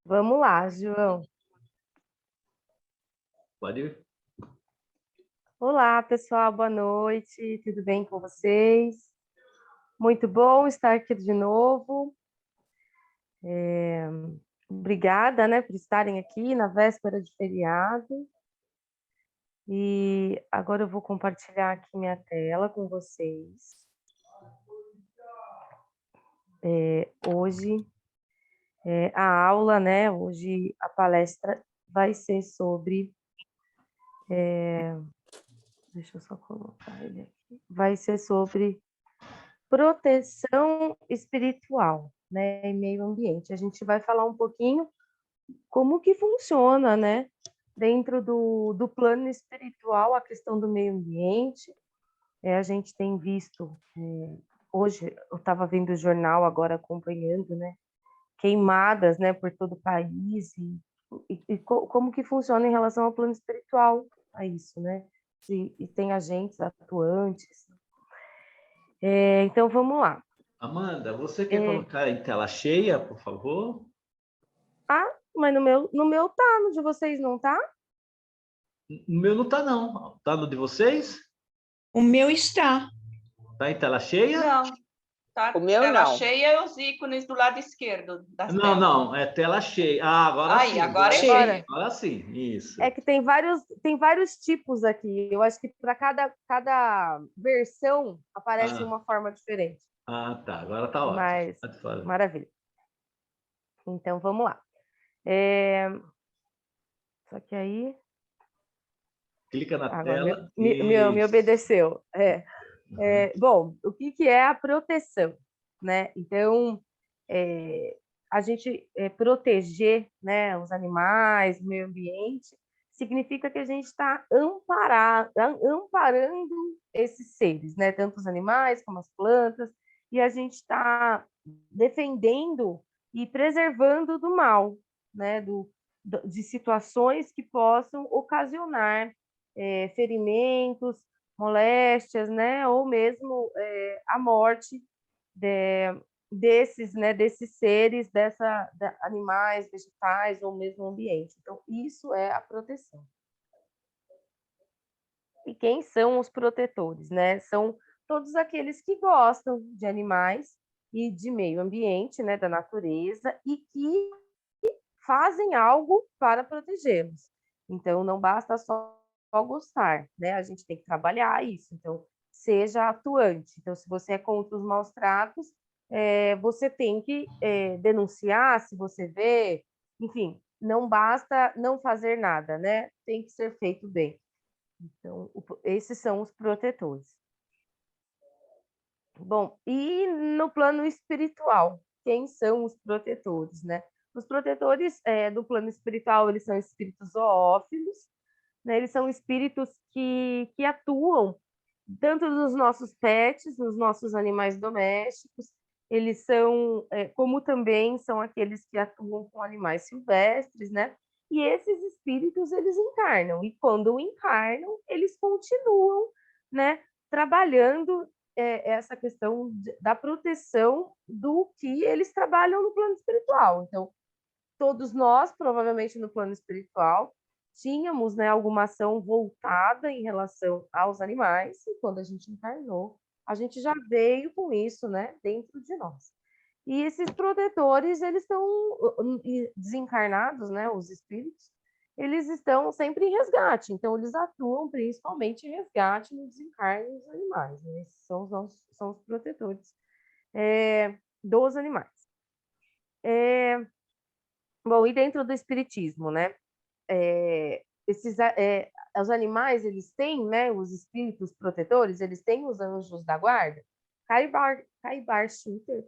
Vamos lá, João. Pode ir. Olá, pessoal, boa noite. Tudo bem com vocês? Muito bom estar aqui de novo. Obrigada, né, por estarem aqui na véspera de feriado. E agora eu vou compartilhar aqui minha tela com vocês. Hoje a aula, né? Hoje a palestra vai ser sobre. Deixa eu só colocar ele aqui. Vai ser sobre proteção espiritual, né, em meio ambiente. A gente vai falar um pouquinho como que funciona, né, dentro do plano espiritual, a questão do meio ambiente. A gente tem visto, hoje eu estava vendo o jornal agora acompanhando, né, queimadas, né, por todo o país e como que funciona em relação ao plano espiritual, a isso, né? E tem agentes atuantes. Então vamos lá. Amanda, você quer colocar em tela cheia, por favor? Ah, mas no meu tá, no de vocês não tá? No meu não tá, não. Tá no de vocês? O meu está. Tá em tela cheia? Não, tá O meu tela não. cheia e os ícones do lado esquerdo da Não, tela. não, é tela cheia. Ah, agora Aí, sim. agora é Agora. cheia. Agora sim, isso. É que tem vários tipos aqui. Eu acho que para cada versão aparece uma forma diferente. Ah, tá. Agora tá ótimo. Mas, Pode fazer. maravilha. Então, vamos lá. Só que aí... Clica na Agora tela. me obedeceu. Bom, o que é a proteção, né? Então, a gente proteger, né, os animais, o meio ambiente, significa que a gente está amparando esses seres, né? Tanto os animais como as plantas, e a gente está defendendo e preservando do mal, né? De situações que possam ocasionar ferimentos, moléstias, né? Ou mesmo a morte desses seres, animais, vegetais ou mesmo ambiente. Então, isso é a proteção. E quem são os protetores, né? São todos aqueles que gostam de animais e de meio ambiente, né? Da natureza, e que fazem algo para protegê-los. Então, não basta só gostar, né? A gente tem que trabalhar isso. Então, seja atuante. Então, se você é contra os maus tratos, você tem que denunciar se você vê. Enfim, não basta não fazer nada, né? Tem que ser feito bem. Então, esses são os protetores. Bom, e no plano espiritual, quem são os protetores, né? Os protetores do plano espiritual, eles são espíritos zoófilos, né? Eles são espíritos que atuam tanto nos nossos pets, nos nossos animais domésticos, eles são, como também são aqueles que atuam com animais silvestres, né? E esses espíritos, eles encarnam, e quando encarnam, eles continuam, né, trabalhando essa questão da proteção do que eles trabalham no plano espiritual. Então, todos nós, provavelmente no plano espiritual, tínhamos, né, alguma ação voltada em relação aos animais, e quando a gente encarnou, a gente já veio com isso, né, dentro de nós. E esses protetores, eles estão desencarnados, né, os espíritos, eles estão sempre em resgate, então eles atuam principalmente em resgate no desencarne dos animais, né? Esses são os protetores dos animais. Bom, e dentro do espiritismo, né? Os animais, eles têm, né? Os espíritos protetores, eles têm os anjos da guarda. Caibar Schutter,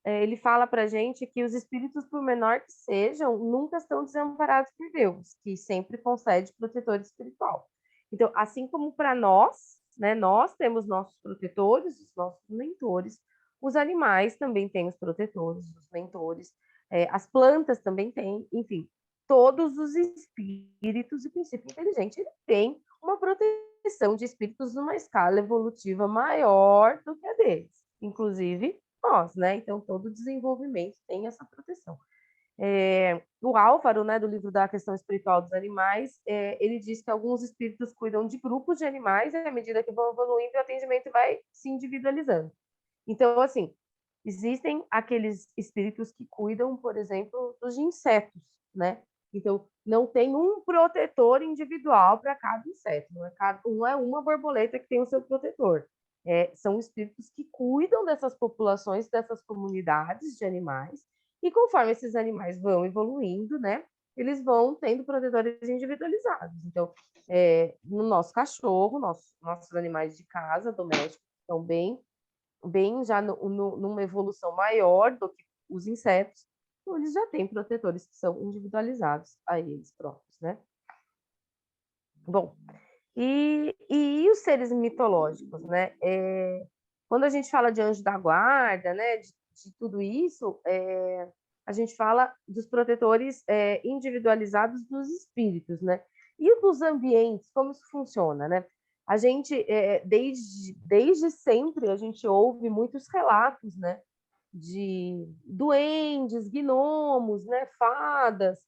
ele fala para a gente que os espíritos, por menor que sejam, nunca estão desamparados por Deus, que sempre concede protetor espiritual. Então, assim como para nós, né? Nós temos nossos protetores, os nossos mentores, os animais também têm os protetores, os mentores, as plantas também têm, enfim, todos os espíritos, e o princípio inteligente, ele tem uma proteção de espíritos numa escala evolutiva maior do que a deles, inclusive nós, né? Então, todo desenvolvimento tem essa proteção. o Álvaro, né, do livro da questão espiritual dos animais, ele diz que alguns espíritos cuidam de grupos de animais e à medida que vão evoluindo, o atendimento vai se individualizando. Então, assim, existem aqueles espíritos que cuidam, por exemplo, dos insetos, né? Então, não tem um protetor individual para cada inseto, não é uma borboleta que tem o seu protetor. São espíritos que cuidam dessas populações, dessas comunidades de animais, e conforme esses animais vão evoluindo, né, eles vão tendo protetores individualizados. Então, no nosso cachorro, nossos animais de casa, domésticos, estão bem já numa evolução maior do que os insetos, então eles já têm protetores que são individualizados a eles próprios, né? Bom, e os seres mitológicos, né? Quando a gente fala de anjo da guarda, né, de tudo isso, a gente fala dos protetores individualizados dos espíritos, né? E dos ambientes, como isso funciona, né? A gente, desde sempre, a gente ouve muitos relatos, né? De duendes, gnomos, né? Fadas,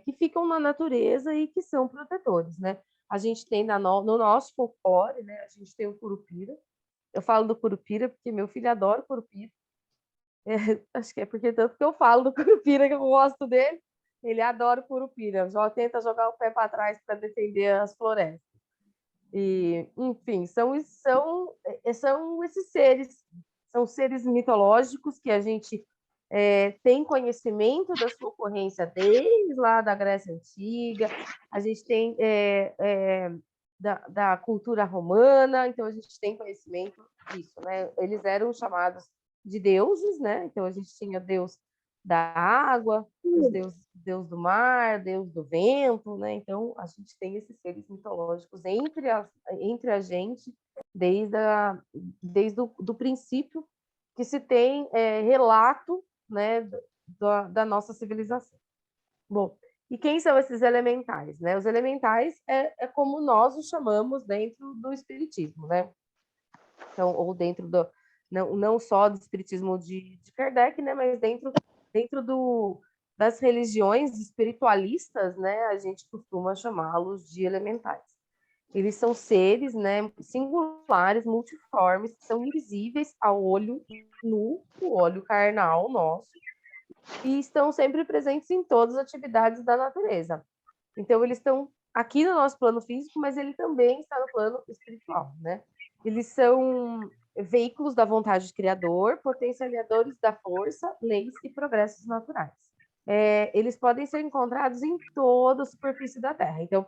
que ficam na natureza e que são protetores, né? A gente tem no nosso folclore, né? A gente tem o Curupira. Eu falo do Curupira porque meu filho adora o Curupira. Acho que é porque tanto que eu falo do Curupira que eu gosto dele. Ele adora o Curupira. Tenta jogar o pé para trás para defender as florestas. E, enfim, são esses seres, são seres mitológicos que a gente tem conhecimento da sua ocorrência desde lá da Grécia Antiga, a gente tem da cultura romana, então a gente tem conhecimento disso, né? Eles eram chamados de deuses, né? Então a gente tinha Deus da água, Deus do mar, Deus do vento, né? Então a gente tem esses seres mitológicos entre a gente desde o princípio que se tem relato, né, da nossa civilização. Bom, e quem são esses elementais, né? Os elementais é como nós os chamamos dentro do espiritismo, né? Então, ou dentro do não só do espiritismo de Kardec, né, mas dentro das religiões espiritualistas, né, a gente costuma chamá-los de elementais. Eles são seres, né, singulares, multiformes, que são invisíveis ao olho nu, o olho carnal nosso, e estão sempre presentes em todas as atividades da natureza. Então, eles estão aqui no nosso plano físico, mas ele também está no plano espiritual, né? Eles são veículos da vontade do Criador, potencializadores da força, leis e progressos naturais. Eles podem ser encontrados em toda a superfície da Terra. Então,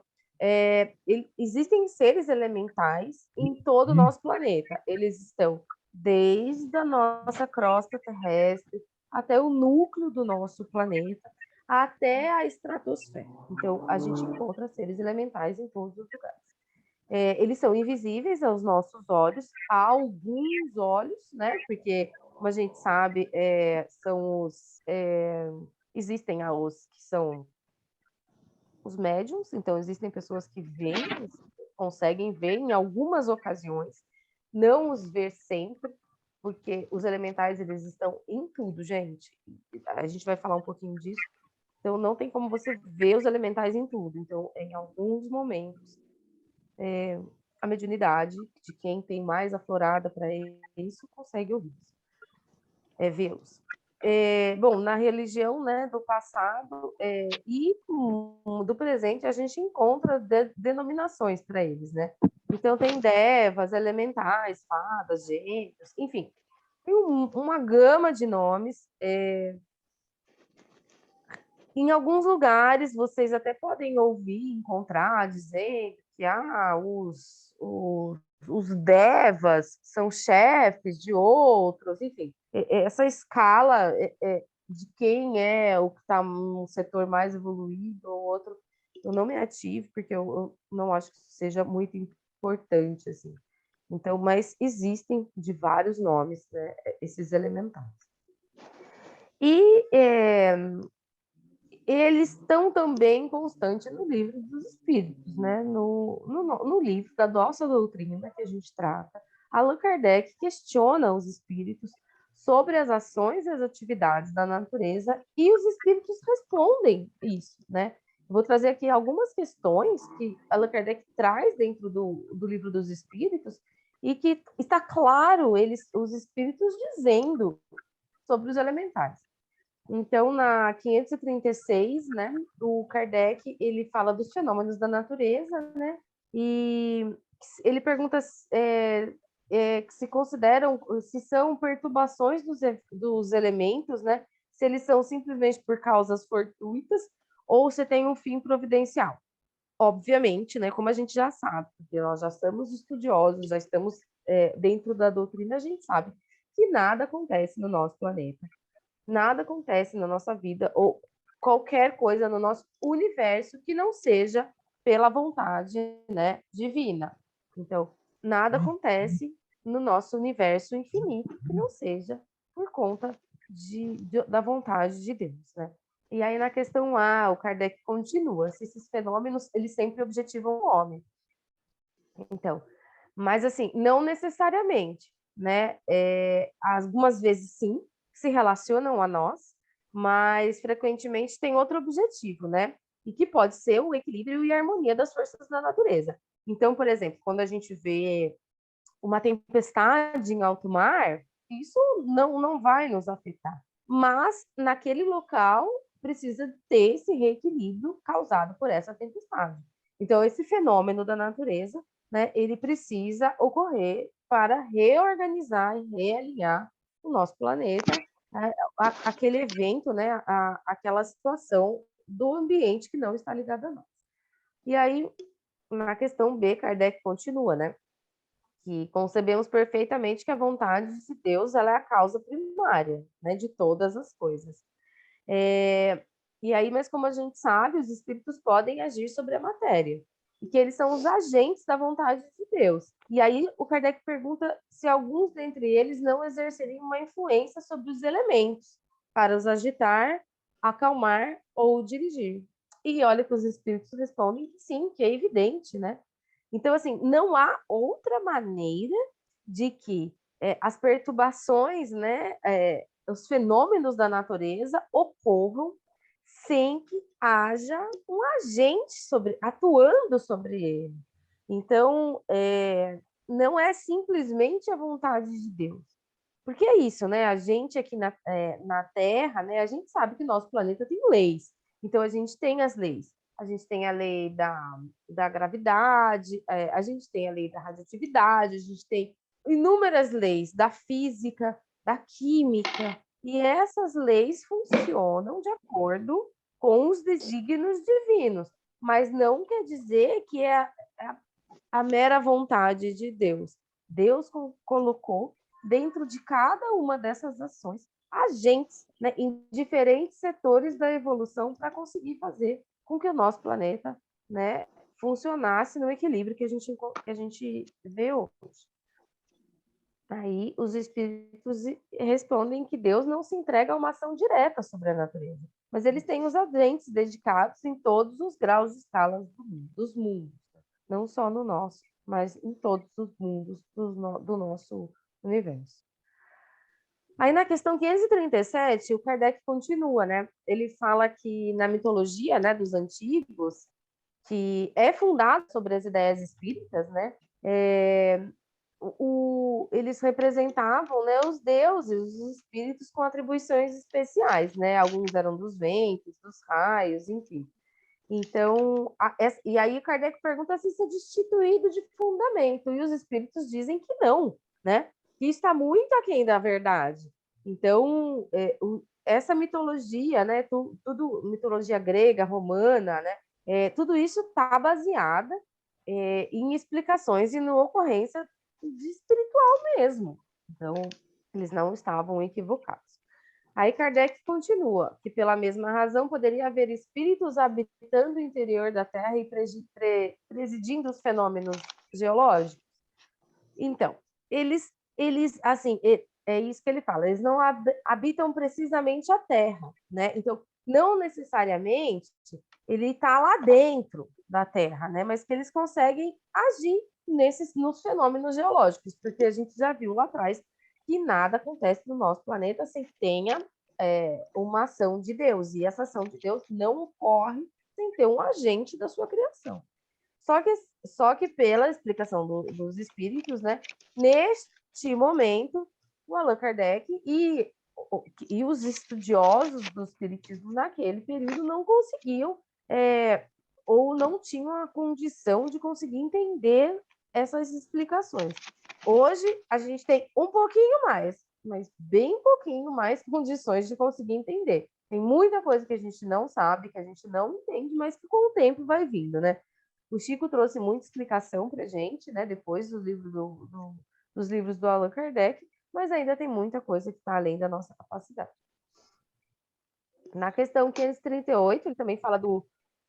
existem seres elementais em todo o nosso planeta. Eles estão desde a nossa crosta terrestre até o núcleo do nosso planeta, até a estratosfera. Então, a gente encontra seres elementais em todos os lugares. Eles são invisíveis aos nossos olhos, a alguns olhos, né? Porque, como a gente sabe, existem os que são os médiums, então existem pessoas que veem, conseguem ver em algumas ocasiões, não os ver sempre, porque os elementais eles estão em tudo, gente. A gente vai falar um pouquinho disso. Então não tem como você ver os elementais em tudo. Então, em alguns momentos, a mediunidade de quem tem mais aflorada para isso consegue ouvi-los, vê-los. Bom, na religião, né, do passado e do presente, a gente encontra denominações para eles, né? Então, tem devas, elementais, fadas, gênios, enfim, tem uma gama de nomes. Em alguns lugares, vocês até podem ouvir, encontrar, dizendo que os devas são chefes de outros, enfim. Essa escala de quem é o que está num setor mais evoluído ou outro, eu não me ativo, porque eu não acho que seja muito importante, assim. Então, mas existem de vários nomes, né, esses elementais. E eles estão também constantes no livro dos Espíritos, né? No livro da nossa doutrina que a gente trata. Allan Kardec questiona os espíritos sobre as ações e as atividades da natureza, e os espíritos respondem isso, né? Vou trazer aqui algumas questões que Allan Kardec traz dentro do Livro dos Espíritos, e que está claro os espíritos dizendo sobre os elementais. Então, na 536, né, o Kardec, ele fala dos fenômenos da natureza, né, e ele pergunta que se consideram, se são perturbações dos elementos, né, se eles são simplesmente por causas fortuitas ou se tem um fim providencial. Obviamente, né, como a gente já sabe, porque nós já somos estudiosos, já estamos dentro da doutrina, a gente sabe que nada acontece no nosso planeta. Nada acontece na nossa vida ou qualquer coisa no nosso universo que não seja pela vontade, né, divina. Então, nada acontece no nosso universo infinito que não seja por conta da vontade de Deus, né? E aí, na questão A, o Kardec continua, se esses fenômenos, eles sempre objetivam o homem. Então, mas assim, não necessariamente, né? Algumas vezes sim, se relacionam a nós, mas frequentemente tem outro objetivo, né? E que pode ser o equilíbrio e a harmonia das forças da natureza. Então, por exemplo, quando a gente vê uma tempestade em alto mar, isso não vai nos afetar. Mas naquele local precisa ter esse reequilíbrio causado por essa tempestade. Então, esse fenômeno da natureza, né, ele precisa ocorrer para reorganizar e realinhar o nosso planeta, aquele evento, né, aquela situação do ambiente que não está ligado a nós. E aí, na questão B, Kardec continua, né? Que concebemos perfeitamente que a vontade de Deus ela é a causa primária, né, de todas as coisas. E aí, mas como a gente sabe, os espíritos podem agir sobre a matéria, e que eles são os agentes da vontade de Deus. E aí o Kardec pergunta se alguns dentre eles não exerceriam uma influência sobre os elementos, para os agitar, acalmar ou dirigir. E olha que os espíritos respondem que sim, que é evidente, né? Então, assim, não há outra maneira de que as perturbações, né, os fenômenos da natureza ocorram sem que haja um agente atuando sobre ele. Então, não é simplesmente a vontade de Deus. Porque é isso, né? A gente aqui na Terra, né, a gente sabe que nosso planeta tem leis. Então, a gente tem as leis. A gente tem a lei da gravidade, a gente tem a lei da radioatividade, a gente tem inúmeras leis da física, da química, e essas leis funcionam de acordo com os desígnios divinos, mas não quer dizer que é a mera vontade de Deus. Deus colocou dentro de cada uma dessas ações agentes, né, em diferentes setores da evolução para conseguir fazer com que o nosso planeta, né, funcionasse no equilíbrio que a gente vê hoje. Aí os espíritos respondem que Deus não se entrega a uma ação direta sobre a natureza, mas eles têm os agentes dedicados em todos os graus e escalas dos mundos, não só no nosso, mas em todos os mundos do nosso universo. Aí na questão 537, o Kardec continua, né? Ele fala que na mitologia, né, dos antigos, que é fundado sobre as ideias espíritas, né? Eles representavam, né, os deuses, os espíritos com atribuições especiais, né? Alguns eram dos ventos, dos raios, enfim. Então, e aí Kardec pergunta se isso é destituído de fundamento, e os espíritos dizem que não, né? Que está muito aquém da verdade. Então, essa mitologia, né? Tudo mitologia grega, romana, né? Tudo isso está baseada em explicações e na ocorrência de espiritual mesmo. Então, eles não estavam equivocados. Aí Kardec continua, que pela mesma razão poderia haver espíritos habitando o interior da Terra e presidindo os fenômenos geológicos. Então, eles assim, é isso que ele fala, eles não habitam precisamente a Terra, né? Então, não necessariamente ele está lá dentro da Terra, né? Mas que eles conseguem agir nos fenômenos geológicos, porque a gente já viu lá atrás que nada acontece no nosso planeta sem que tenha uma ação de Deus. E essa ação de Deus não ocorre sem ter um agente da sua criação. Só que pela explicação dos espíritos, né, neste momento, o Allan Kardec e os estudiosos do espiritismo naquele período não conseguiam ou não tinham a condição de conseguir entender essas explicações. Hoje, a gente tem um pouquinho mais, mas bem pouquinho mais condições de conseguir entender. Tem muita coisa que a gente não sabe, que a gente não entende, mas que com o tempo vai vindo, né? O Chico trouxe muita explicação para a gente, né? Depois dos livros do Allan Kardec, mas ainda tem muita coisa que está além da nossa capacidade. Na questão 538, ele também fala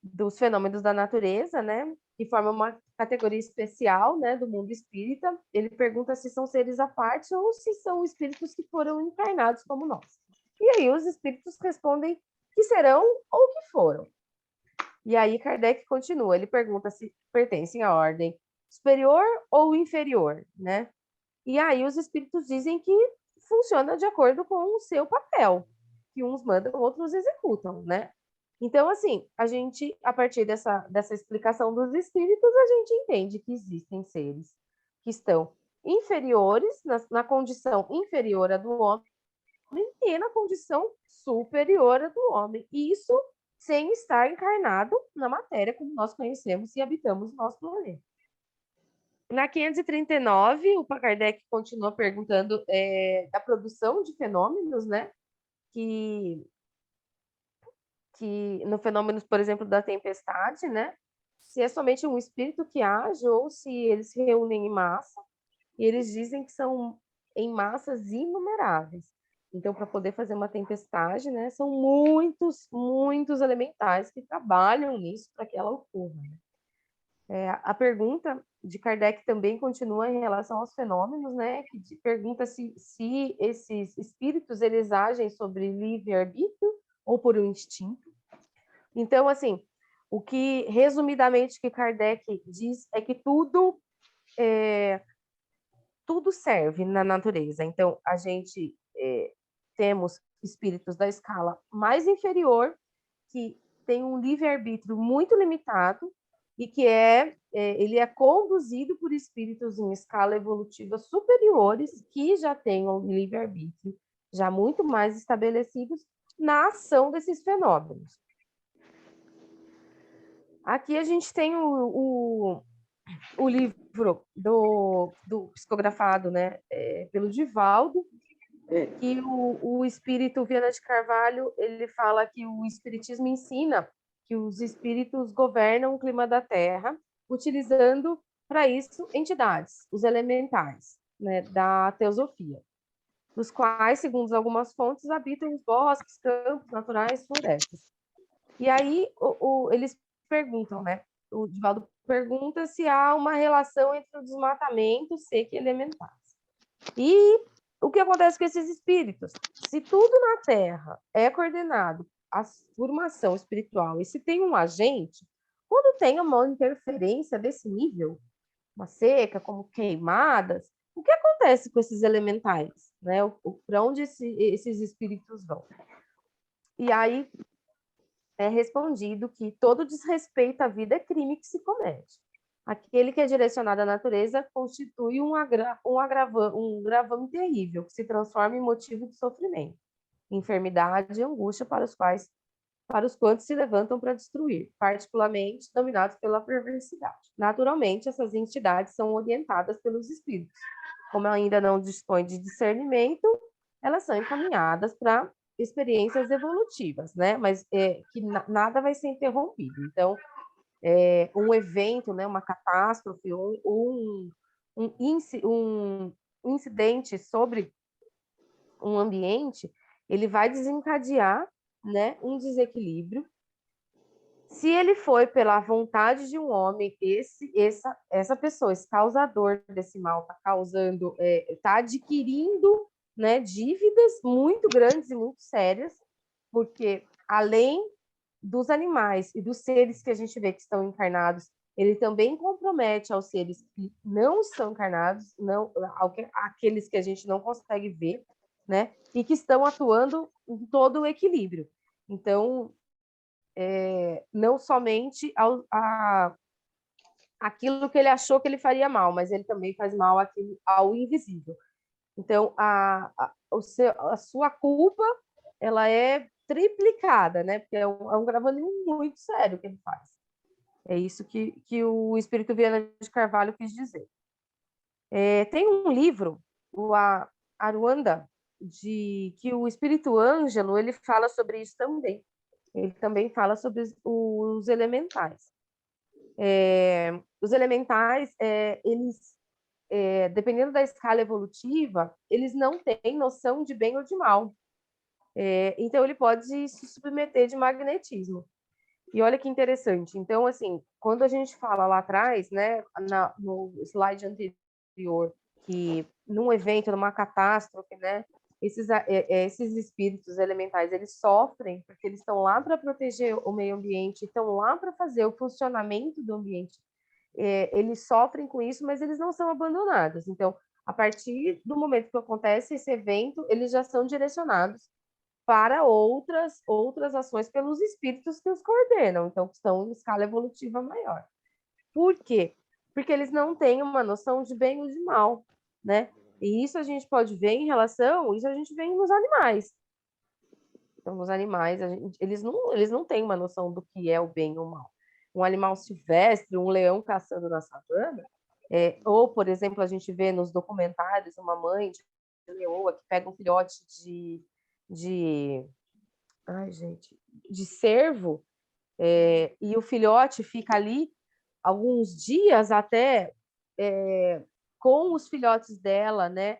dos fenômenos da natureza, né? Que forma uma categoria especial, né, do mundo espírita. Ele pergunta se são seres à parte ou se são espíritos que foram encarnados como nós. E aí os espíritos respondem que serão ou que foram. E aí Kardec continua, ele pergunta se pertencem à ordem superior ou inferior, né? E aí os espíritos dizem que funciona de acordo com o seu papel, que uns mandam, outros executam, né? Então, assim, a partir dessa explicação dos espíritos, a gente entende que existem seres que estão inferiores, na condição inferior à do homem, e na condição superior à do homem. E isso sem estar encarnado na matéria, como nós conhecemos e habitamos o nosso planeta. Na 539, o Kardec continua perguntando da produção de fenômenos, né? Que no fenômeno, por exemplo, da tempestade, né? Se é somente um espírito que age ou se eles se reúnem em massa, e eles dizem que são em massas inumeráveis. Então, para poder fazer uma tempestade, né, são muitos elementais que trabalham nisso para que ela ocorra. A pergunta de Kardec também continua em relação aos fenômenos, né, que pergunta se esses espíritos eles agem sobre livre-arbítrio ou por um instinto. Então, assim, o que, resumidamente, que Kardec diz é que tudo serve na natureza. Então, a gente temos espíritos da escala mais inferior, que tem um livre-arbítrio muito limitado e que ele é conduzido por espíritos em escala evolutiva superiores, que já têm um livre-arbítrio já muito mais estabelecidos na ação desses fenômenos. Aqui a gente tem o livro do psicografado, né, pelo Divaldo, que o espírito Viana de Carvalho, ele fala que o espiritismo ensina que os espíritos governam o clima da Terra, utilizando para isso entidades, os elementais, né, da teosofia, dos quais, segundo algumas fontes, habitam os bosques, campos naturais, florestas. E aí eles perguntam, né? O Divaldo pergunta se há uma relação entre o desmatamento, seca e elementais. E o que acontece com esses espíritos? Se tudo na Terra é coordenado a formação espiritual e se tem um agente, quando tem uma interferência desse nível, uma seca, como queimadas, o que acontece com esses elementais? Né? Para onde esses espíritos vão? E aí é respondido que todo desrespeito à vida é crime que se comete. Aquele que é direcionado à natureza constitui um gravame terrível, que se transforma em motivo de sofrimento, enfermidade e angústia para os quantos se levantam para destruir, particularmente dominados pela perversidade. Naturalmente, essas entidades são orientadas pelos espíritos. Como ainda não dispõem de discernimento, elas são encaminhadas para experiências evolutivas, né? Mas que nada vai ser interrompido. Então, um evento, né, uma catástrofe, um incidente sobre um ambiente, ele vai desencadear, né, um desequilíbrio. Se ele foi pela vontade de um homem, essa pessoa, esse causador desse mal, está causando, está adquirindo, né, dívidas muito grandes e muito sérias, porque além dos animais e dos seres que a gente vê que estão encarnados ele também compromete aos seres que não são encarnados, não, aqueles que a gente não consegue ver, né? E que estão atuando em todo o equilíbrio. Então, não somente aquilo que ele achou que ele faria mal, mas ele também faz mal ao invisível. Então, a sua culpa, ela é triplicada, né? Porque é um trabalho muito sério que ele faz. É isso que o Espírito Viana de Carvalho quis dizer. Tem um livro, o Aruanda, que o Espírito Ângelo, ele fala sobre isso também. Ele também fala sobre os elementais. Os elementais, eles, dependendo da escala evolutiva, eles não têm noção de bem ou de mal. Então, ele pode se submeter de magnetismo. E olha que interessante. Então, assim, quando a gente fala lá atrás, né, no slide anterior, que num evento, numa catástrofe, né, esses espíritos elementais, eles sofrem porque eles estão lá para proteger o meio ambiente, estão lá para fazer o funcionamento do ambiente. Eles sofrem com isso, mas eles não são abandonados. Então, a partir do momento que acontece esse evento, eles já são direcionados para outras ações pelos espíritos que os coordenam, então que estão em escala evolutiva maior. Por quê? Porque eles não têm uma noção de bem ou de mal, né? E isso a gente pode ver isso a gente vê nos animais. Então, nos animais, eles não têm uma noção do que é o bem ou o mal. Um animal silvestre, um leão caçando na savana, ou, por exemplo, a gente vê nos documentários uma mãe de leoa que pega um filhote de cervo, e o filhote fica ali alguns dias até com os filhotes dela, né?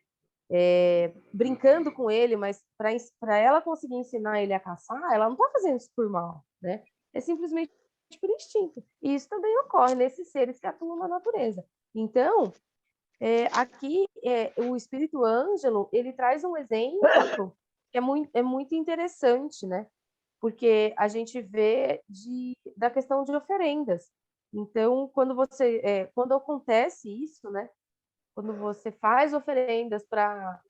Brincando com ele, mas para ela conseguir ensinar ele a caçar, ela não está fazendo isso por mal, né? É simplesmente por instinto. E isso também ocorre nesses seres que atuam na natureza. Então, aqui o Espírito Ângelo, ele traz um exemplo que é muito interessante, né? Porque a gente vê da questão de oferendas. Então, quando acontece isso, né? Quando você faz oferendas para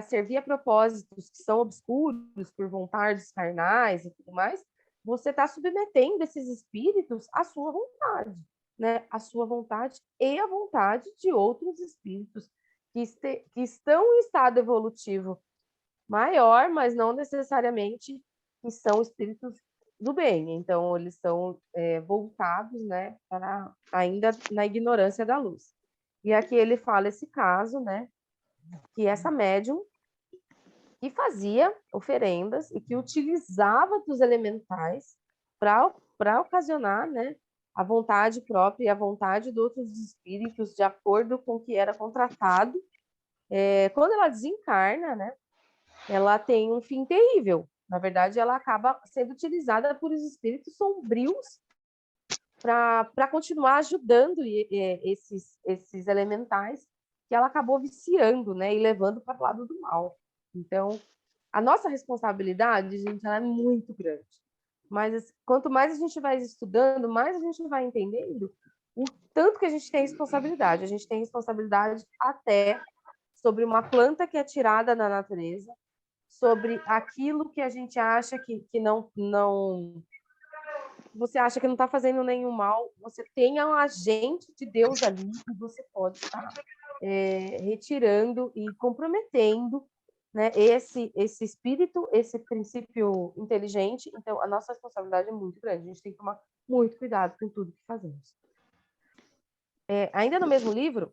servir a propósitos que são obscuros por vontades carnais e tudo mais, você está submetendo esses espíritos à sua vontade, né? A sua vontade e a vontade de outros espíritos que estão em estado evolutivo maior, mas não necessariamente que são espíritos do bem. Então, eles são voltados, né, ainda na ignorância da luz. E aqui ele fala esse caso, né, que essa médium que fazia oferendas e que utilizava dos elementais para ocasionar, né, a vontade própria e a vontade de outros espíritos de acordo com o que era contratado. Quando ela desencarna, né, ela tem um fim terrível. Na verdade, ela acaba sendo utilizada por espíritos sombrios para continuar ajudando esses elementais que ela acabou viciando, né, e levando para o lado do mal. Então, a nossa responsabilidade, gente, ela é muito grande. Mas quanto mais a gente vai estudando, mais a gente vai entendendo o tanto que a gente tem responsabilidade. A gente tem responsabilidade até sobre uma planta que é tirada da natureza, sobre aquilo que a gente acha que não você acha que não está fazendo nenhum mal, você tem um agente de Deus ali e você pode estar retirando e comprometendo, né, esse espírito, esse princípio inteligente. Então, a nossa responsabilidade é muito grande. A gente tem que tomar muito cuidado com tudo que fazemos. Ainda no mesmo livro,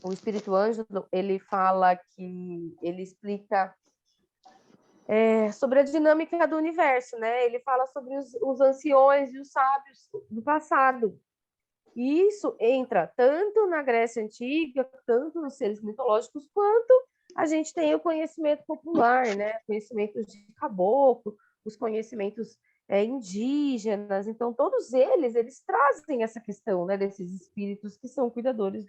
o Espírito Ângelo, ele fala que ele explica sobre a dinâmica do universo, né? Ele fala sobre os anciões e os sábios do passado. E isso entra tanto na Grécia Antiga, tanto nos seres mitológicos, quanto a gente tem o conhecimento popular, né? Conhecimentos de caboclo, os conhecimentos indígenas. Então, todos eles trazem essa questão, né? Desses espíritos que são cuidadores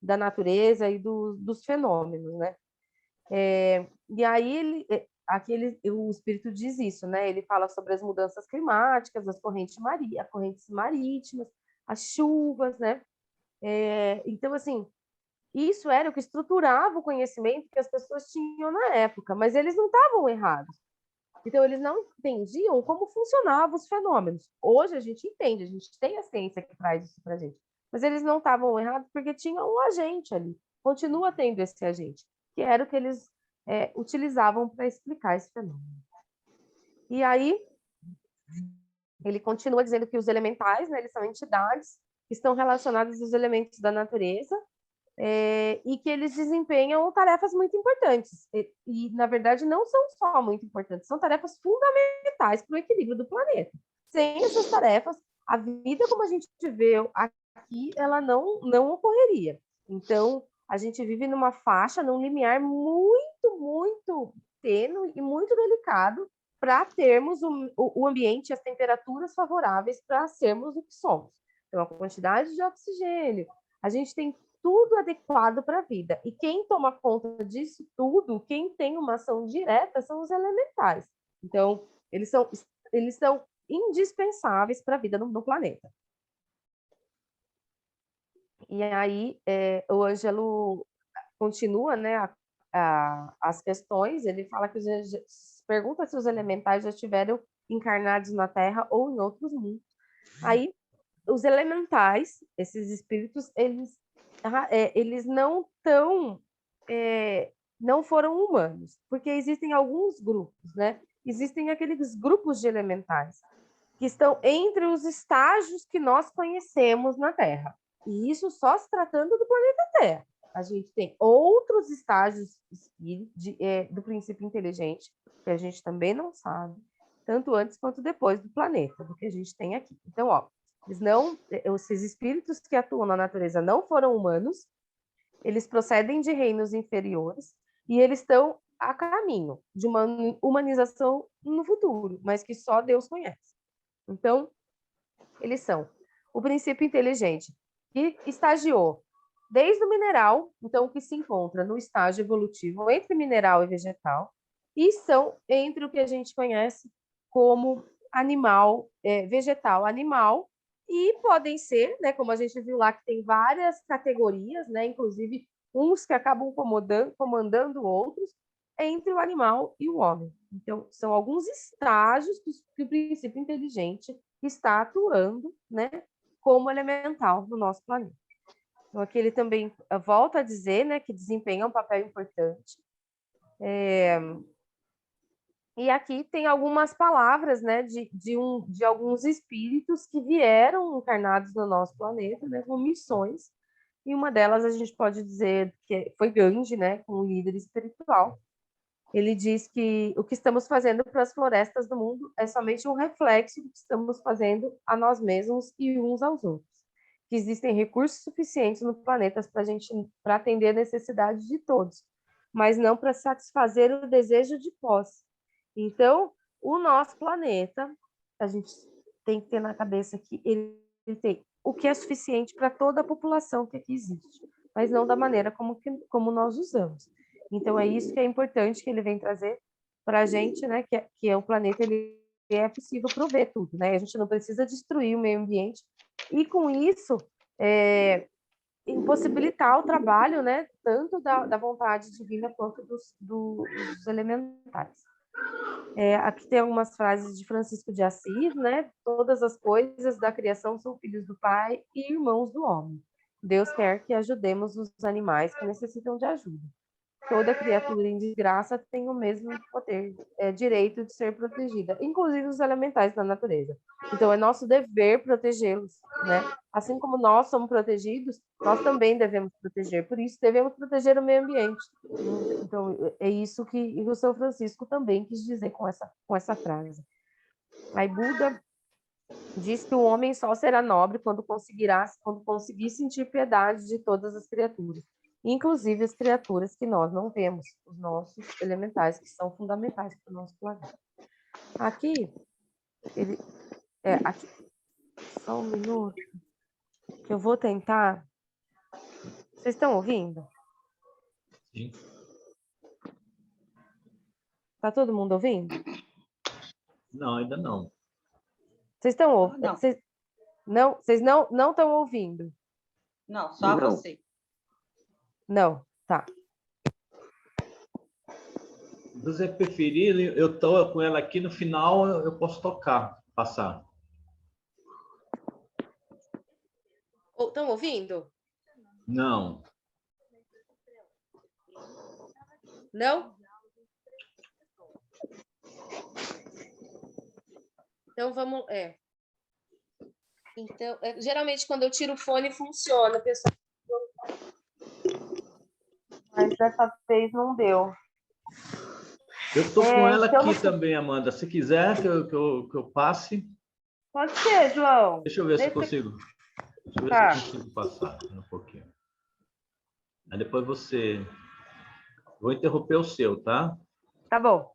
da natureza e dos fenômenos, né? E aí o espírito diz isso, né? Ele fala sobre as mudanças climáticas, as correntes marítimas, as chuvas, né? Então, assim, isso era o que estruturava o conhecimento que as pessoas tinham na época, mas eles não estavam errados. Então, eles não entendiam como funcionavam os fenômenos. Hoje a gente entende, a gente tem a ciência que traz isso para a gente. Mas eles não estavam errados porque tinha um agente ali. Continua tendo esse agente, que era o que eles utilizavam para explicar esse fenômeno. E aí, ele continua dizendo que os elementais, né, eles são entidades que estão relacionadas aos elementos da natureza, e que eles desempenham tarefas muito importantes. Na verdade, não são só muito importantes, são tarefas fundamentais para o equilíbrio do planeta. Sem essas tarefas, a vida como a gente vê aqui, ela não ocorreria. Então, a gente vive numa faixa, num limiar muito, muito tênue e muito delicado para termos o ambiente, as temperaturas favoráveis para sermos o que somos. Então, a quantidade de oxigênio, a gente tem tudo adequado para a vida. E quem toma conta disso tudo, quem tem uma ação direta, são os elementais. Então, eles são indispensáveis para a vida no planeta. E aí, o Ângelo continua, né, as questões, ele fala que pergunta se os elementais já estiveram encarnados na Terra ou em outros mundos. Aí, os elementais, esses espíritos, eles não foram humanos, porque existem alguns grupos, né? Existem aqueles grupos de elementais que estão entre os estágios que nós conhecemos na Terra. E isso só se tratando do planeta Terra. A gente tem outros estágios do princípio inteligente, que a gente também não sabe, tanto antes quanto depois do planeta, do que a gente tem aqui. Então, esses espíritos que atuam na natureza não foram humanos, eles procedem de reinos inferiores e eles estão a caminho de uma humanização no futuro, mas que só Deus conhece. Então, eles são o princípio inteligente, que estagiou desde o mineral, então, que se encontra no estágio evolutivo entre mineral e vegetal, e são entre o que a gente conhece como animal, vegetal, animal, e podem ser, né, como a gente viu lá, que tem várias categorias, né, inclusive uns que acabam comandando outros, entre o animal e o homem. Então, são alguns estágios que o princípio inteligente está atuando, né, como elemental no nosso planeta. Então, aqui ele também volta a dizer, né, que desempenha um papel importante. E aqui tem algumas palavras, né, de alguns espíritos que vieram encarnados no nosso planeta, né, com missões. E uma delas a gente pode dizer que foi Gandhi, né, como líder espiritual. Ele diz que o que estamos fazendo para as florestas do mundo é somente um reflexo do que estamos fazendo a nós mesmos e uns aos outros. Que existem recursos suficientes no planeta para atender a necessidade de todos, mas não para satisfazer o desejo de posse. Então, o nosso planeta, a gente tem que ter na cabeça que ele tem o que é suficiente para toda a população que aqui existe, mas não da maneira como nós usamos. Então, é isso que é importante que ele vem trazer para a gente, né? Que é o planeta, ele é possível prover tudo, né? A gente não precisa destruir o meio ambiente e, com isso, impossibilitar o trabalho, né? Tanto da vontade divina quanto dos elementais. Aqui tem algumas frases de Francisco de Assis, né? Todas as coisas da criação são filhos do Pai e irmãos do homem. Deus quer que ajudemos os animais que necessitam de ajuda. Toda criatura em desgraça tem o mesmo poder, direito de ser protegida, inclusive os elementais da natureza. Então, é nosso dever protegê-los, né? Assim como nós somos protegidos, nós também devemos proteger. Por isso, devemos proteger o meio ambiente. Então, é isso que o São Francisco também quis dizer com essa frase. Aí, Buda diz que o homem só será nobre quando conseguir sentir piedade de todas as criaturas, inclusive as criaturas que nós não vemos, os nossos elementais, que são fundamentais para o nosso planeta. Aqui, aqui, só um minuto, que eu vou tentar. Vocês estão ouvindo? Sim. Tá todo mundo ouvindo? Não, ainda não. Vocês estão ouvindo? Não. Não, vocês não estão ouvindo? Não, só Não. você. Não, tá. Se você preferir, eu tô com ela aqui no final, eu posso tocar, passar. Estão ouvindo? Não. Não? Então vamos. Então, geralmente quando eu tiro o fone funciona, pessoal. Mas dessa vez não deu. Eu tô com ela então aqui também, Amanda. Se quiser que eu passe. Pode ser, João. Deixa eu ver se eu consigo. Deixa eu ver Tá. se eu consigo passar um pouquinho. Aí depois você. Vou interromper o seu, tá? Tá bom.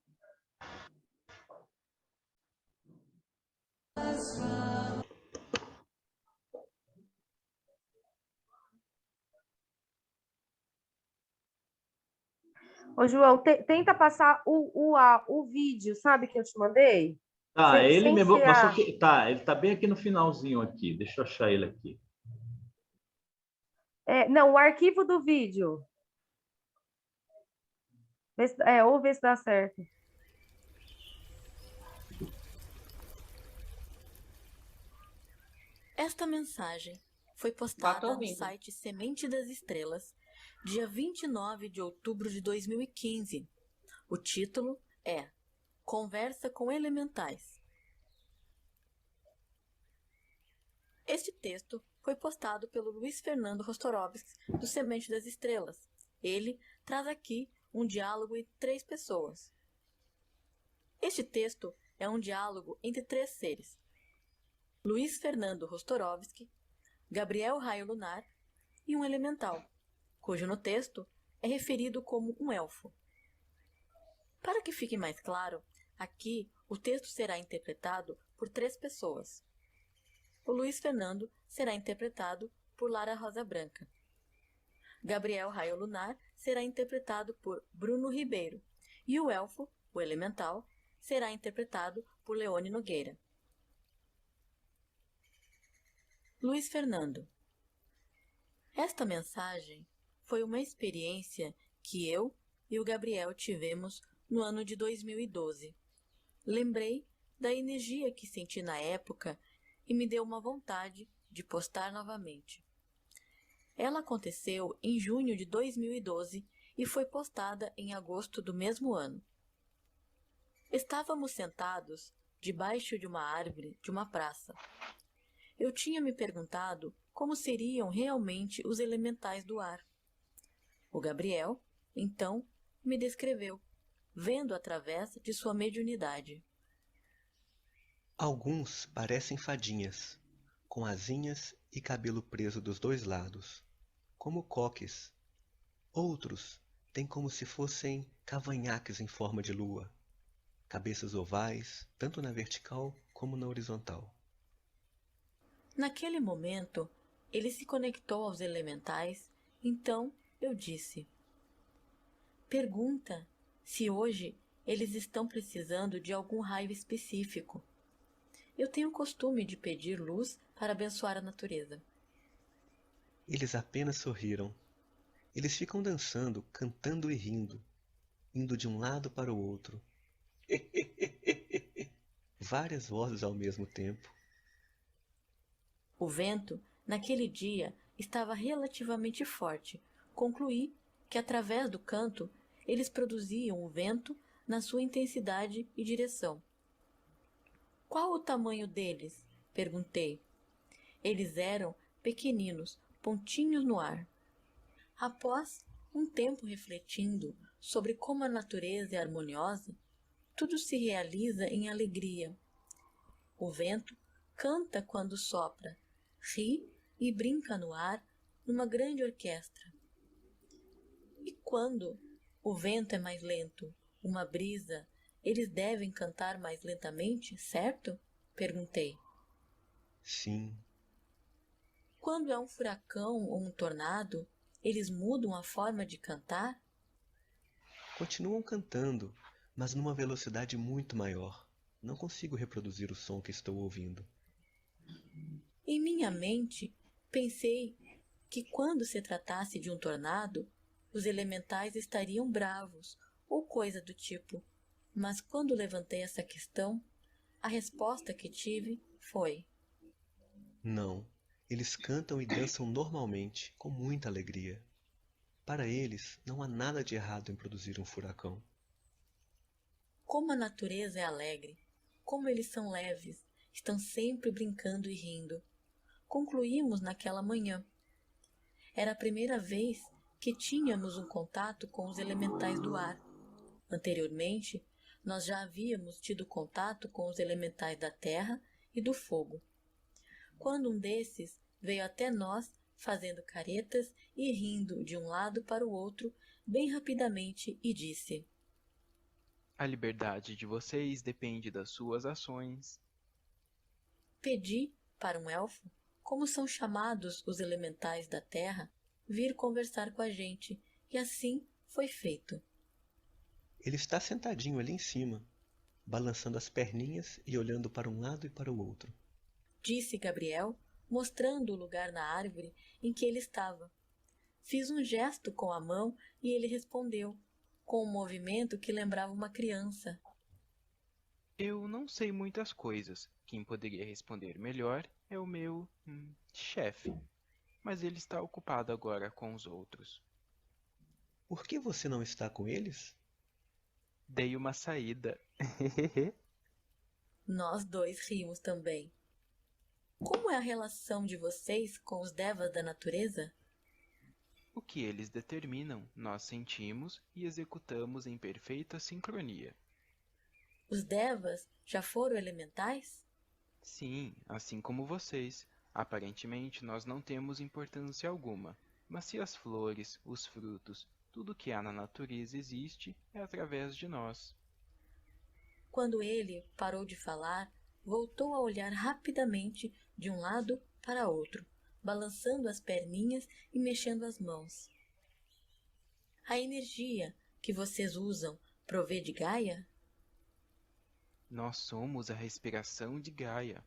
Ô, João, tenta passar o vídeo, sabe, que eu te mandei? Tá, ele Sem mesmo, ser mas só que tá, ele tá bem aqui no finalzinho aqui. Deixa eu achar ele aqui. não, o arquivo do vídeo. Ou ver se dá certo. Esta mensagem foi Tá postada no ouvindo. site Semente das Estrelas, dia 29 de outubro de 2015. O título é Conversa com Elementais. Este texto foi postado pelo Luiz Fernando Rostorovski, do Semente das Estrelas. Ele traz aqui um diálogo entre 3 pessoas. Este texto é um diálogo entre 3 seres. Luiz Fernando Rostorovski, Gabriel Raio Lunar e um elemental, cujo no texto é referido como um elfo. Para que fique mais claro, aqui o texto será interpretado por 3 pessoas. O Luiz Fernando será interpretado por Lara Rosa Branca. Gabriel Raio Lunar será interpretado por Bruno Ribeiro. E o elfo, o elemental, será interpretado por Leone Nogueira. Luiz Fernando. Esta mensagem foi uma experiência que eu e o Gabriel tivemos no ano de 2012. Lembrei da energia que senti na época e me deu uma vontade de postar novamente. Ela aconteceu em junho de 2012 e foi postada em agosto do mesmo ano. Estávamos sentados debaixo de uma árvore de uma praça. Eu tinha me perguntado como seriam realmente os elementais do ar. O Gabriel, então, me descreveu, vendo através de sua mediunidade. Alguns parecem fadinhas, com asinhas e cabelo preso dos 2 lados, como coques. Outros têm como se fossem cavanhaques em forma de lua, cabeças ovais, tanto na vertical como na horizontal. Naquele momento, ele se conectou aos elementais, então eu disse: pergunta se hoje eles estão precisando de algum raio específico. Eu tenho o costume de pedir luz para abençoar a natureza. Eles apenas sorriram. Eles ficam dançando, cantando e rindo, indo de um lado para o outro. Várias vozes ao mesmo tempo. O vento, naquele dia, estava relativamente forte. Concluí que, através do canto, eles produziam o vento na sua intensidade e direção. Qual o tamanho deles? Perguntei. Eles eram pequeninos, pontinhos no ar. Após um tempo refletindo sobre como a natureza é harmoniosa, tudo se realiza em alegria. O vento canta quando sopra, ri e brinca no ar numa grande orquestra. E quando o vento é mais lento, uma brisa, eles devem cantar mais lentamente, certo? Perguntei. Sim. Quando é um furacão ou um tornado, eles mudam a forma de cantar? Continuam cantando, mas numa velocidade muito maior. Não consigo reproduzir o som que estou ouvindo. Em minha mente, pensei que quando se tratasse de um tornado, os elementais estariam bravos ou coisa do tipo. Mas quando levantei essa questão, a resposta que tive foi: Não, eles cantam e dançam normalmente, com muita alegria. Para eles, não há nada de errado em produzir um furacão. como a natureza é alegre, como eles são leves, estão sempre brincando e rindo. Concluímos naquela manhã. Era a primeira vez que tínhamos um contato com os elementais do ar. Anteriormente, nós já havíamos tido contato com os elementais da terra e do fogo. Quando um desses veio até nós, fazendo caretas e rindo de um lado para o outro, bem rapidamente, e disse: A liberdade de vocês depende das suas ações. Pedi para um elfo, como são chamados os elementais da terra, vir conversar com a gente, e assim foi feito. Ele está sentadinho ali em cima, balançando as perninhas e olhando para um lado e para o outro. Disse Gabriel, mostrando o lugar na árvore em que ele estava. Fiz um gesto com a mão e ele respondeu, com um movimento que lembrava uma criança. Eu não sei muitas coisas. Quem poderia responder melhor é o meu chefe. Mas ele está ocupado agora com os outros. Por que você não está com eles? Dei uma saída. Nós dois rimos também. Como é a relação de vocês com os devas da natureza? O que eles determinam, nós sentimos e executamos em perfeita sincronia. Os devas já foram elementais? Sim, assim como vocês. Aparentemente nós não temos importância alguma. Mas se as flores, os frutos, tudo que há na natureza existe, é através de nós. Quando ele parou de falar, voltou a olhar rapidamente de um lado para outro, balançando as perninhas e mexendo as mãos. A energia que vocês usam provê de Gaia? Nós somos a respiração de Gaia.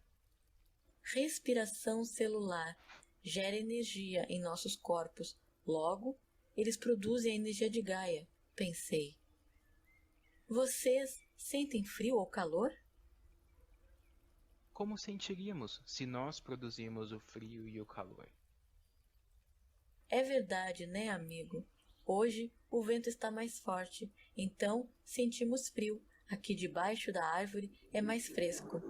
Respiração celular gera energia em nossos corpos. Logo, eles produzem a energia de Gaia, pensei. Vocês sentem frio ou calor? Como sentiríamos se nós produzimos o frio e o calor? É verdade, né, amigo? Hoje o vento está mais forte, então sentimos frio. Aqui debaixo da árvore é mais fresco.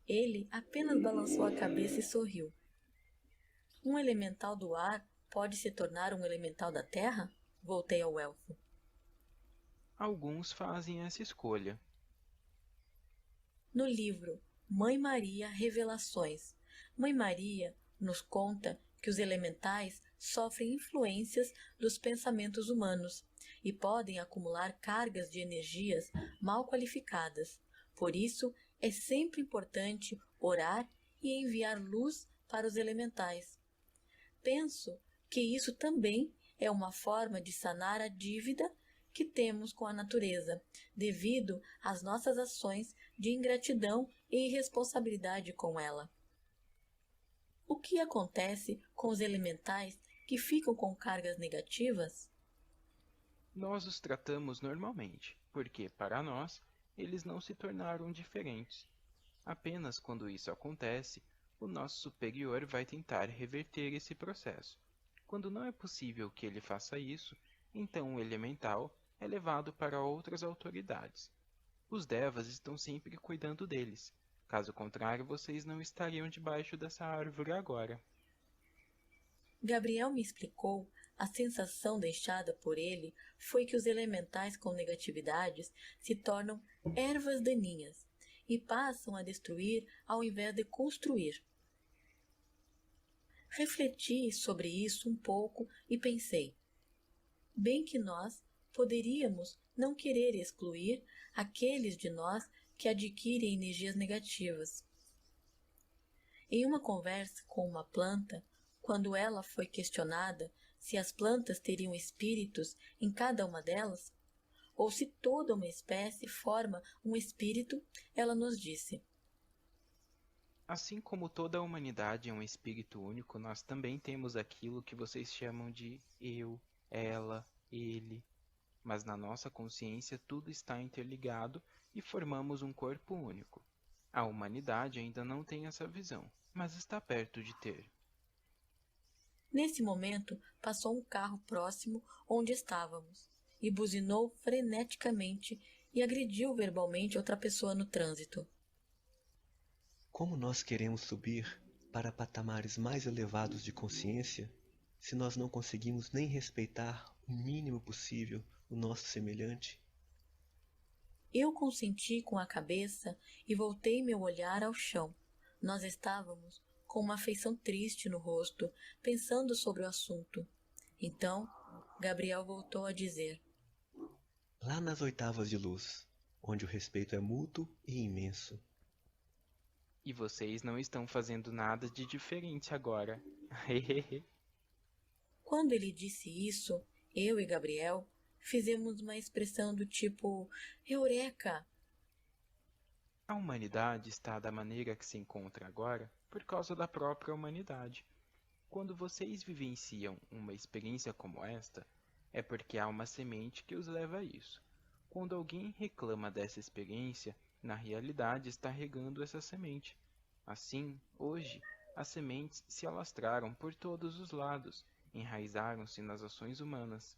Ele apenas balançou a cabeça e sorriu. Um elemental do ar pode se tornar um elemental da terra? Voltei ao elfo. Alguns fazem essa escolha. No livro Mãe Maria Revelações, Mãe Maria nos conta que os elementais sofrem influências dos pensamentos humanos e podem acumular cargas de energias mal qualificadas. Por isso, é sempre importante orar e enviar luz para os elementais. Penso que isso também é uma forma de sanar a dívida que temos com a natureza, devido às nossas ações de ingratidão e irresponsabilidade com ela. O que acontece com os elementais que ficam com cargas negativas? Nós os tratamos normalmente, porque, para nós, eles não se tornaram diferentes. Apenas quando isso acontece, o nosso superior vai tentar reverter esse processo. Quando não é possível que ele faça isso, então o elemental é levado para outras autoridades. Os devas estão sempre cuidando deles. Caso contrário, vocês não estariam debaixo dessa árvore agora. Gabriel me explicou, a sensação deixada por ele foi que os elementais com negatividades se tornam ervas daninhas e passam a destruir ao invés de construir. Refleti sobre isso um pouco e pensei, bem que nós poderíamos não querer excluir aqueles de nós que adquirem energias negativas. Em uma conversa com uma planta, quando ela foi questionada se as plantas teriam espíritos em cada uma delas, ou se toda uma espécie forma um espírito, ela nos disse: Assim como toda a humanidade é um espírito único, nós também temos aquilo que vocês chamam de eu, ela, ele. Mas na nossa consciência tudo está interligado e formamos um corpo único. A humanidade ainda não tem essa visão, mas está perto de ter. Nesse momento, passou um carro próximo onde estávamos e buzinou freneticamente e agrediu verbalmente outra pessoa no trânsito. Como nós queremos subir para patamares mais elevados de consciência, se nós não conseguimos nem respeitar o mínimo possível o nosso semelhante? Eu consenti com a cabeça e voltei meu olhar ao chão. Nós estávamos com uma feição triste no rosto, pensando sobre o assunto. Então, Gabriel voltou a dizer: Lá nas oitavas de luz, onde o respeito é mútuo e imenso. E vocês não estão fazendo nada de diferente agora. Quando ele disse isso, eu e Gabriel fizemos uma expressão do tipo Eureka! A humanidade está da maneira que se encontra agora por causa da própria humanidade. Quando vocês vivenciam uma experiência como esta, é porque há uma semente que os leva a isso. Quando alguém reclama dessa experiência, na realidade está regando essa semente. Assim, hoje, as sementes se alastraram por todos os lados, enraizaram-se nas ações humanas.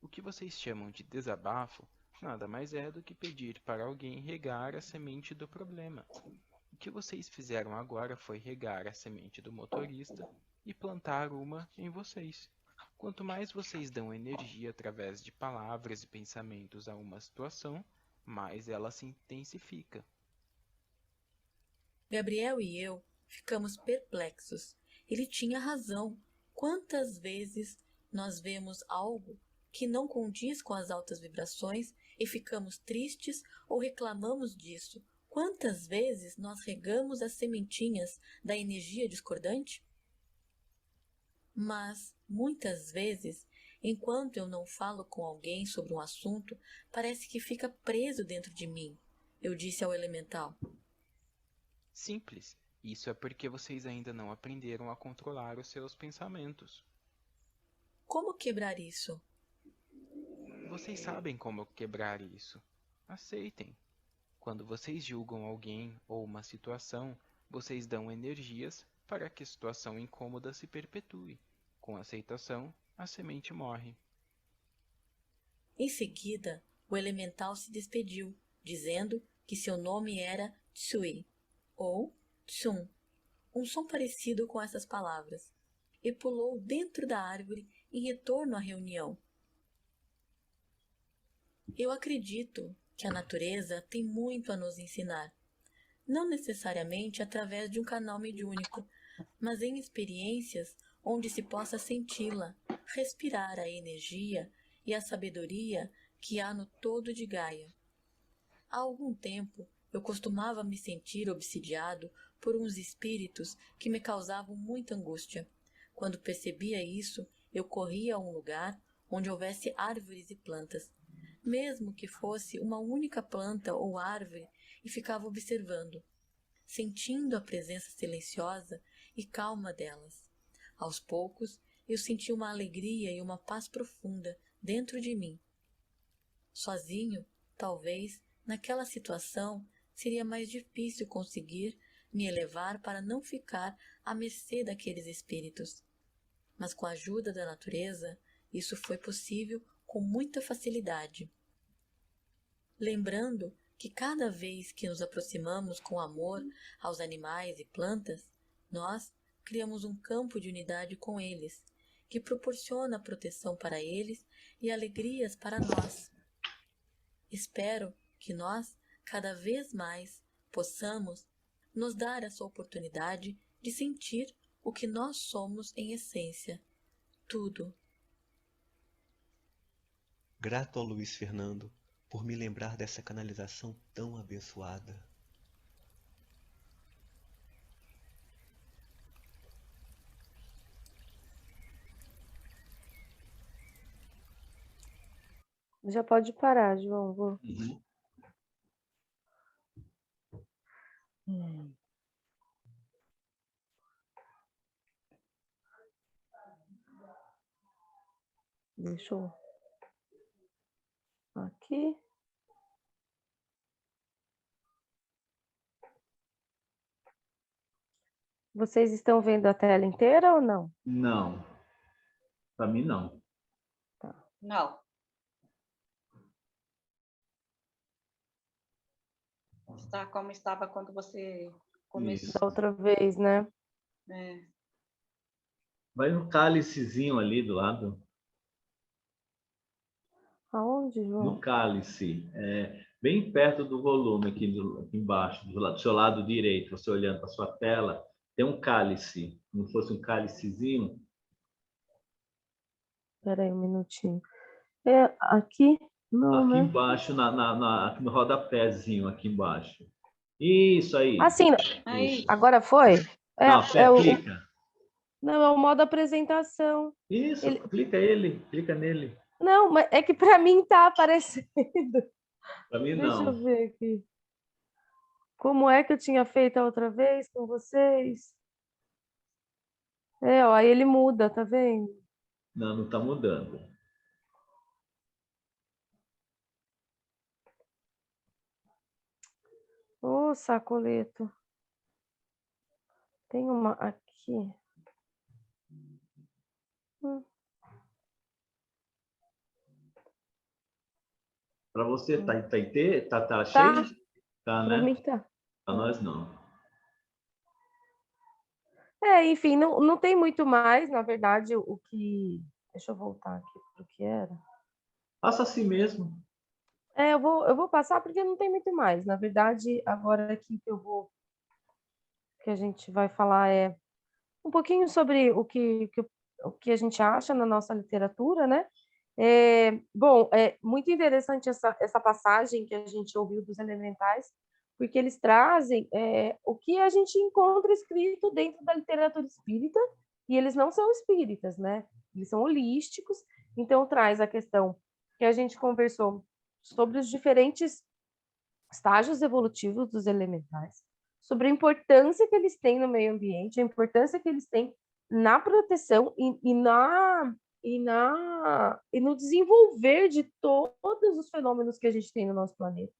O que vocês chamam de desabafo nada mais é do que pedir para alguém regar a semente do problema. O que vocês fizeram agora foi regar a semente do motorista e plantar uma em vocês. Quanto mais vocês dão energia através de palavras e pensamentos a uma situação, mais ela se intensifica. Gabriel e eu ficamos perplexos. Ele tinha razão. Quantas vezes nós vemos algo que não condiz com as altas vibrações e ficamos tristes ou reclamamos disso? Quantas vezes nós regamos as sementinhas da energia discordante? Mas, muitas vezes, enquanto eu não falo com alguém sobre um assunto, parece que fica preso dentro de mim, eu disse ao elemental. Simples. Isso é porque vocês ainda não aprenderam a controlar os seus pensamentos. Como quebrar isso? Vocês sabem como quebrar isso. Aceitem. Quando vocês julgam alguém ou uma situação, vocês dão energias para que a situação incômoda se perpetue. Com aceitação, a semente morre. Em seguida, o elemental se despediu, dizendo que seu nome era Tsui, ou Tsun, um som parecido com essas palavras, e pulou dentro da árvore em retorno à reunião. Eu acredito que a natureza tem muito a nos ensinar, não necessariamente através de um canal mediúnico, mas em experiências onde se possa senti-la, respirar a energia e a sabedoria que há no todo de Gaia. Há algum tempo eu costumava me sentir obsidiado por uns espíritos que me causavam muita angústia. Quando percebia isso, eu corria a um lugar onde houvesse árvores e plantas, mesmo que fosse uma única planta ou árvore, e ficava observando, sentindo a presença silenciosa e calma delas. Aos poucos, eu senti uma alegria e uma paz profunda dentro de mim. Sozinho, talvez, naquela situação, seria mais difícil conseguir me elevar para não ficar à mercê daqueles espíritos. Mas com a ajuda da natureza, isso foi possível com muita facilidade. Lembrando que cada vez que nos aproximamos com amor aos animais e plantas, nós criamos um campo de unidade com eles, que proporciona proteção para eles e alegrias para nós. Espero que nós, cada vez mais, possamos nos dar essa oportunidade de sentir o que nós somos em essência, tudo. Grato ao Luiz Fernando por me lembrar dessa canalização tão abençoada. Já pode parar, João. Vou. Deixa eu... Aqui. Vocês estão vendo a tela inteira ou não? Não, para mim não. Não. Está como estava quando você começou. Isso. Da outra vez, né? É. Vai no cálicezinho ali do lado. Aonde, No João? cálice, bem perto do volume aqui, aqui embaixo, do seu lado direito, você olhando para sua tela, tem um cálice, como se fosse um cálicezinho. Espera aí um minutinho. Aqui? Não, Aqui né? embaixo, aqui no rodapézinho, aqui embaixo. Isso aí. Assim, Aí, agora foi? Não, clica. Não, é o modo apresentação. Isso, clica nele. Não, mas é que para mim tá aparecendo. Para mim, Deixa eu não. ver aqui. Como é que eu tinha feito a outra vez com vocês? Ó, aí ele muda, tá vendo? Não, não está mudando. Ô, sacoleto. Tem uma aqui. Para você, tá cheio? Tá, Tá, para né? mim tá. Para nós, não. Enfim, não tem muito mais, na verdade, o que... Deixa eu voltar aqui pro que era. Faça assim mesmo. Eu vou passar porque não tem muito mais. Na verdade, agora aqui que a gente vai falar é um pouquinho sobre o que a gente acha na nossa literatura, né? Bom, é muito interessante essa passagem que a gente ouviu dos elementais, porque eles trazem o que a gente encontra escrito dentro da literatura espírita, e eles não são espíritas, né? Eles são holísticos, então traz a questão que a gente conversou sobre os diferentes estágios evolutivos dos elementais, sobre a importância que eles têm no meio ambiente, a importância que eles têm na proteção e no desenvolver de todos os fenômenos que a gente tem no nosso planeta.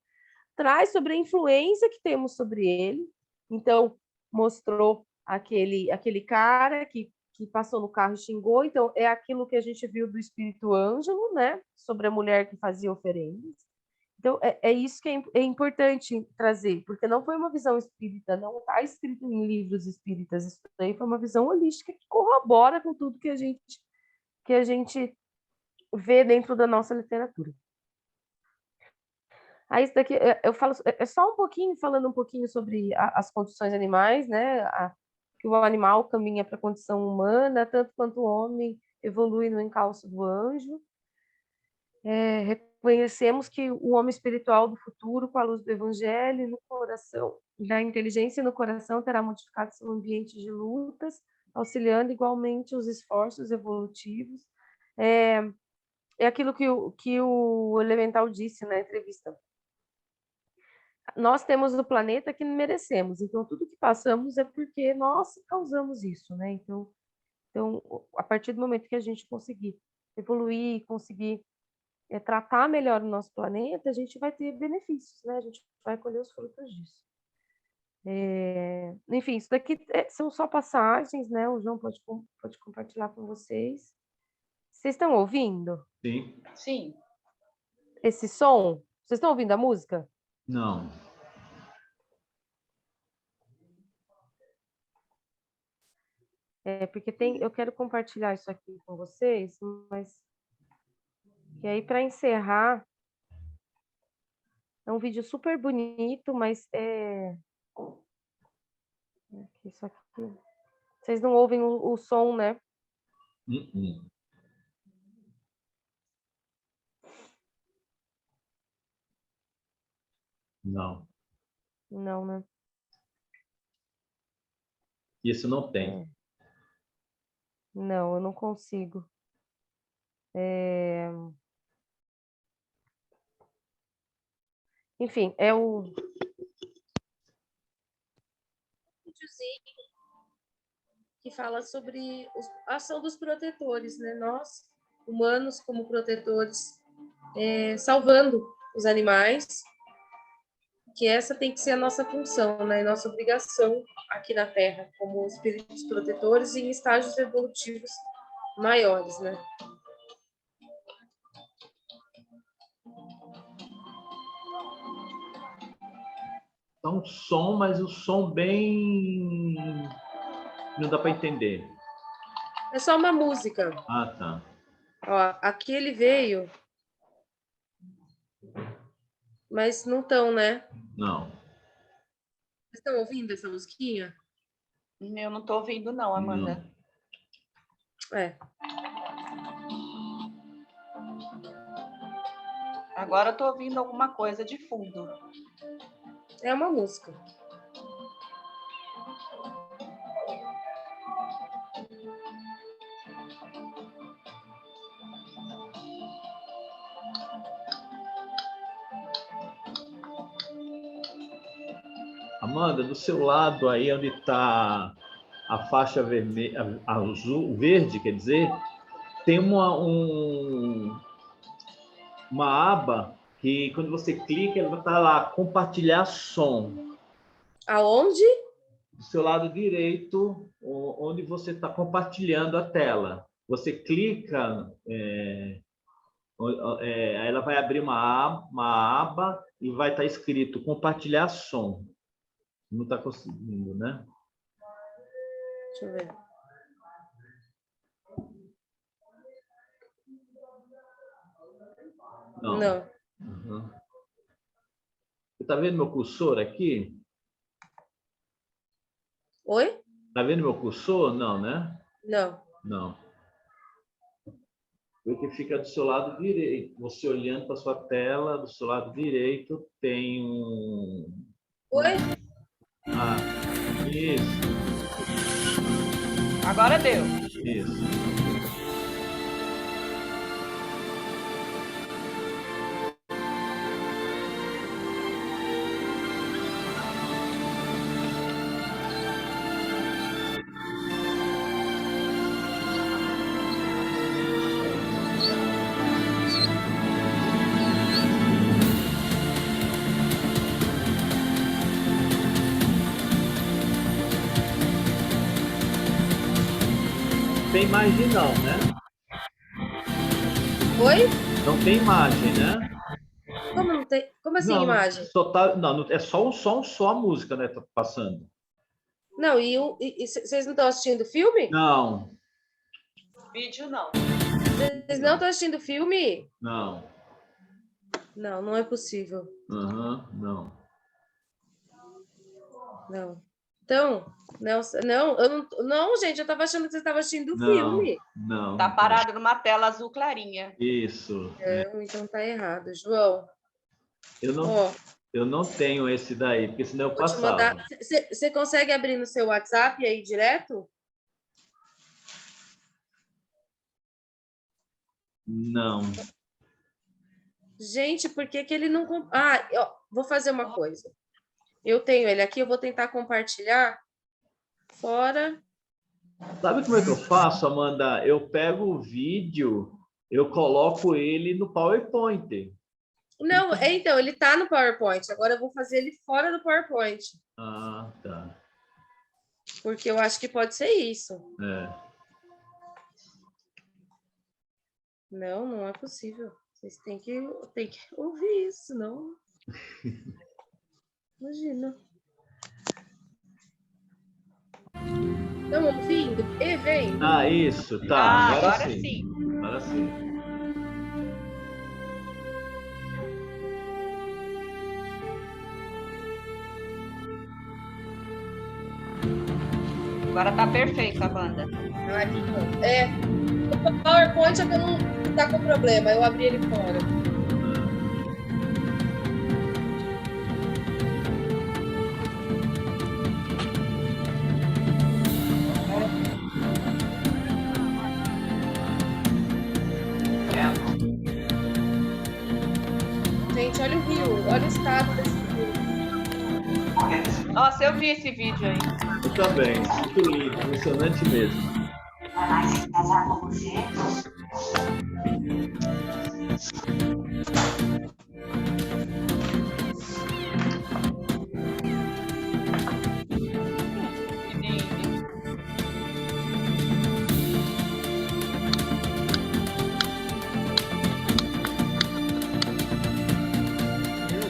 Traz sobre a influência que temos sobre ele. Então, mostrou aquele cara que passou no carro e xingou. Então, é aquilo que a gente viu do espírito Ângelo, né? Sobre a mulher que fazia oferendas. Então, é isso que é importante trazer, porque não foi uma visão espírita, não está escrito em livros espíritas, isso daí foi uma visão holística que corrobora com tudo que a gente vê dentro da nossa literatura. Aí, isso daqui, eu falo, é só um pouquinho, falando um pouquinho sobre as condições animais, né? Que o animal caminha para a condição humana, tanto quanto o homem evolui no encalço do anjo. Reconhecemos que o homem espiritual do futuro, com a luz do evangelho no coração, da inteligência no coração, terá modificado seu ambiente de lutas, auxiliando igualmente os esforços evolutivos. É aquilo que o Elemental disse na entrevista. Nós temos o planeta que merecemos, então tudo que passamos é porque nós causamos isso, né? Então, a partir do momento que a gente conseguir evoluir, conseguir tratar melhor o nosso planeta, a gente vai ter benefícios, né? A gente vai colher os frutos disso. Enfim, isso daqui são só passagens, né? O João pode compartilhar com vocês. Vocês estão ouvindo Sim. sim. esse som? Vocês estão ouvindo a música? Não. Porque eu quero compartilhar isso aqui com vocês, mas e aí para encerrar, é um vídeo super bonito, mas isso aqui. Vocês não ouvem o som, né? Não. Não, né? Isso não tem. Não, eu não consigo. Enfim, é o videozinho que fala sobre a ação dos protetores, né? Nós humanos como protetores, salvando os animais, que essa tem que ser a nossa função, né? Nossa obrigação aqui na Terra, como espíritos protetores e em estágios evolutivos maiores, né? Então, som, mas o som bem... Não dá para entender. É só uma música. Ah, tá. Ó, aqui ele veio, mas não estão, né? Não. Vocês estão ouvindo essa musiquinha? Eu não estou ouvindo, não, Amanda. É. Agora eu estou ouvindo alguma coisa de fundo. É uma música. Amanda, do seu lado aí onde está a faixa vermelha, azul, verde, quer dizer, tem uma aba que quando você clica, ela está lá, compartilhar som. Aonde? Do seu lado direito, onde você está compartilhando a tela. Você clica, ela vai abrir uma aba e vai estar escrito compartilhar som. Não está conseguindo, né? Deixa eu ver. Não. Não. Uhum. Você está vendo meu cursor aqui? Oi? Está vendo meu cursor? Não, né? Não. Não. Porque fica do seu lado direito. Você olhando para sua tela, do seu lado direito tem um... Oi? Ah, isso. Agora deu. Isso. Tem imagem não, né? Oi? Não tem imagem, né? Como não tem? Como assim, Não, imagem? só tá, não, é só o som, só a música, né? Tá passando. Não, e vocês não estão assistindo o filme? Não, Vídeo não. Vocês não estão assistindo o filme? não. Não, não é possível. Uhum, não. Não. Então, não, gente, eu estava achando que vocês estavam assistindo o Não, filme. não. Tá parado numa tela azul clarinha. Isso. Não, então tá errado. João, Eu ó, não tenho esse daí, porque senão eu vou te passava. mandar. Você consegue abrir no seu WhatsApp aí direto? Não. Gente, por que que ele não... Ah, ó, vou fazer uma coisa. Eu tenho ele aqui, eu vou tentar compartilhar fora. Sabe como é que eu faço, Amanda? Eu pego o vídeo, eu coloco ele no PowerPoint. Não, então, ele tá no PowerPoint. Agora eu vou fazer ele fora do PowerPoint. Ah, tá. Porque eu acho que pode ser isso. É. Não, não é possível. Vocês têm que ouvir isso, não? Imagina. Estão ouvindo? E vem. Ah, isso, tá. Ah, agora agora sim. sim. Agora sim. Agora tá perfeito a banda. Ai, que bom. O PowerPoint é que não tá com problema. Eu abri ele fora. Gente, olha o rio, olha o estado desse rio. Nossa, eu vi esse vídeo aí. Eu também. Muito lindo, emocionante mesmo. Meu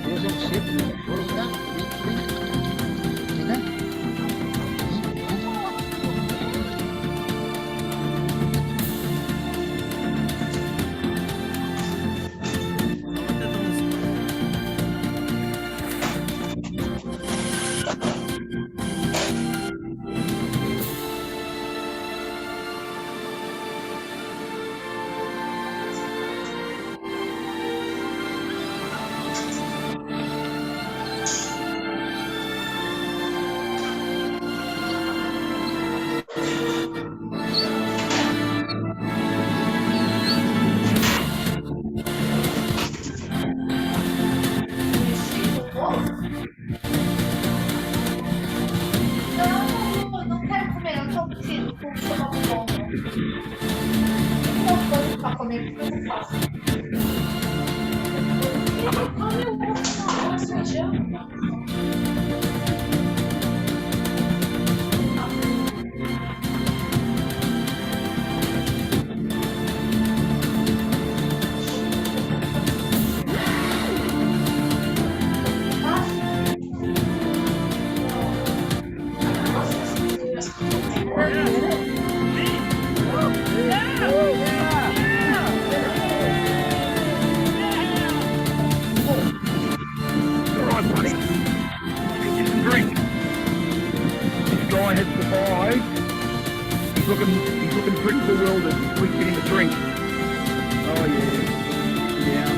Deus, é um seco nervoso, tá? Não quero comer, eu não preciso com estômago bom. Não coisa pra comer, o que eu faço? Come o arroz, feijão. Guy has survived. He's looking pretty bewildered. Please get him a drink. Oh yeah. Yeah.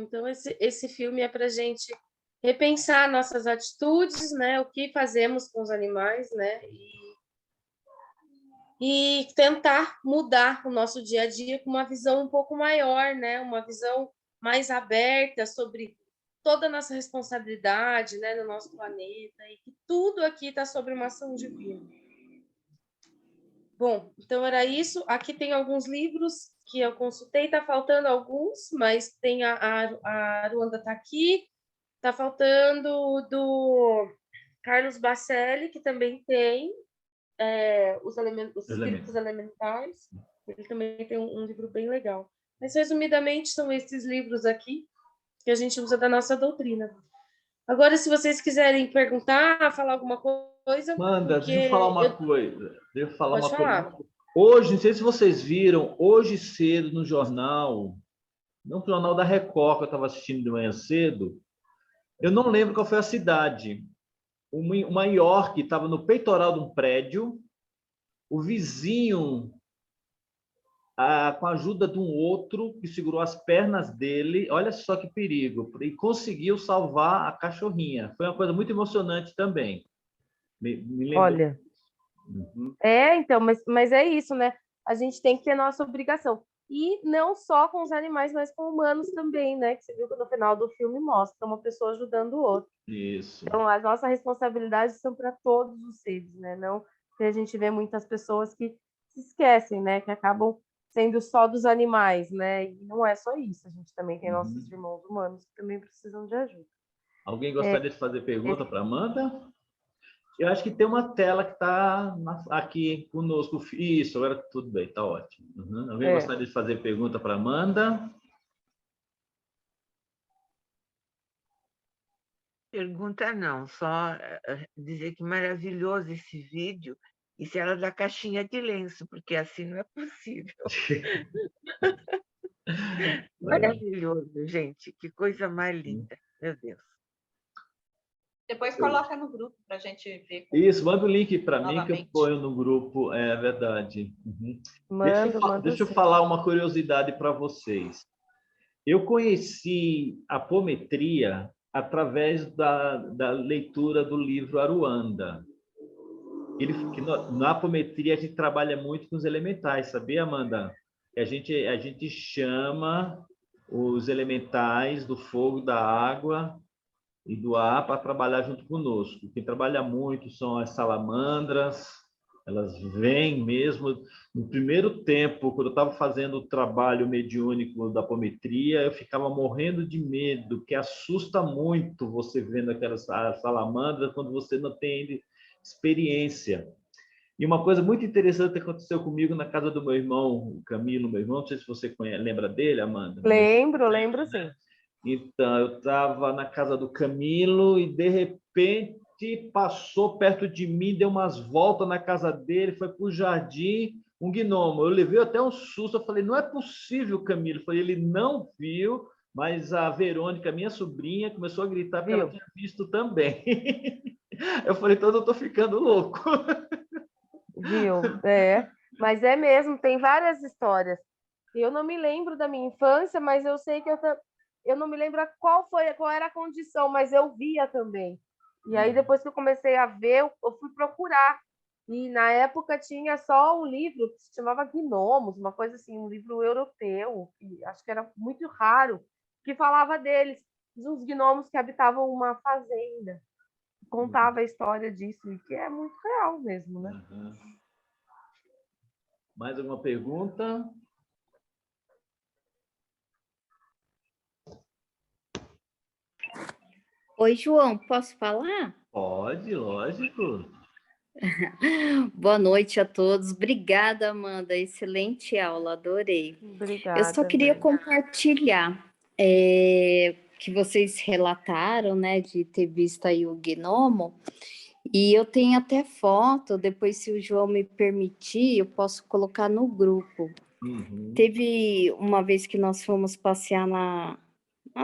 Então, esse filme é para a gente repensar nossas atitudes, né? O que fazemos com os animais, né? E tentar mudar o nosso dia a dia com uma visão um pouco maior, né? Uma visão mais aberta sobre toda a nossa responsabilidade, né? No nosso planeta, e que tudo aqui está sobre uma ação divina. Bom, então era isso. Aqui tem alguns livros que eu consultei, está faltando alguns, mas tem a Aruanda está aqui, está faltando do Carlos Bacelli, que também tem os espíritos elementares. Ele também tem um livro bem legal. Mas, resumidamente, são esses livros aqui que a gente usa da nossa doutrina. Agora, se vocês quiserem perguntar, falar alguma coisa... Manda, deixa eu falar uma coisa. Deixa eu falar Pode uma falar. coisa. Hoje, não sei se vocês viram, hoje cedo no jornal, no jornal da Record, que eu estava assistindo de manhã cedo, eu não lembro qual foi a cidade. Uma York estava no peitoral de um prédio, o vizinho, com a ajuda de um outro, que segurou as pernas dele, olha só que perigo, e conseguiu salvar a cachorrinha. Foi uma coisa muito emocionante também. Me lembrou. Olha... Uhum. Então, mas é isso, né? A gente tem que ter nossa obrigação. E não só com os animais, mas com humanos também, né? Que você viu que no final do filme mostra uma pessoa ajudando o outro. Isso. Então, as nossas responsabilidades são para todos os seres, né? Não que a gente vê muitas pessoas que se esquecem, né? Que acabam sendo só dos animais, né? E não é só isso. A gente também tem nossos irmãos humanos que também precisam de ajuda. Alguém gostaria de fazer pergunta para Amanda? Eu acho que tem uma tela que está aqui conosco. Isso, agora tudo bem, está ótimo. Alguém gostaria de fazer pergunta para Amanda? Pergunta não, só dizer que maravilhoso esse vídeo, e se ela da caixinha de lenço, porque assim não é possível. Maravilhoso, gente, que coisa mais linda, meu Deus. Depois coloca no grupo para a gente ver. Isso, manda o link para mim que eu novamente. ponho no grupo, é verdade. Uhum. Mando Deixa eu sim. falar uma curiosidade para vocês. Eu conheci a apometria através da leitura do livro Aruanda. Na apometria a gente trabalha muito com os elementais, sabia, Amanda? A gente chama os elementais do fogo, da água e do ar para trabalhar junto conosco. Quem trabalha muito são as salamandras, elas vêm mesmo. No primeiro tempo, quando eu estava fazendo o trabalho mediúnico da apometria, eu ficava morrendo de medo, que assusta muito você vendo aquelas salamandras quando você não tem experiência. E uma coisa muito interessante aconteceu comigo na casa do meu irmão, o Camilo, meu irmão, não sei se você lembra dele, Amanda. Lembro sim. Então, eu estava na casa do Camilo e, de repente, passou perto de mim, deu umas voltas na casa dele, foi para o jardim, um gnomo. Eu levei até um susto, eu falei, não é possível, Camilo. Eu falei, ele não viu, mas a Verônica, minha sobrinha, começou a gritar porque ela tinha visto também. Eu falei, então eu estou ficando louco. Viu? É, mas é mesmo, tem várias histórias. Eu não me lembro da minha infância, mas eu sei que eu não me lembro qual era a condição, mas eu via também. E aí, depois que eu comecei a ver, eu fui procurar. E na época tinha só um livro que se chamava Gnomos, uma coisa assim, um livro europeu, que acho que era muito raro, que falava deles, dos gnomos que habitavam uma fazenda. Contava a história disso, e que é muito real mesmo, né? Uhum. Mais alguma pergunta? Oi, João, posso falar? Pode, lógico. Boa noite a todos. Obrigada, Amanda. Excelente aula, adorei. Obrigada. Eu só queria compartilhar que vocês relataram, né, de ter visto aí o gnomo. E eu tenho até foto, depois, se o João me permitir, eu posso colocar no grupo. Uhum. Teve uma vez que nós fomos passear na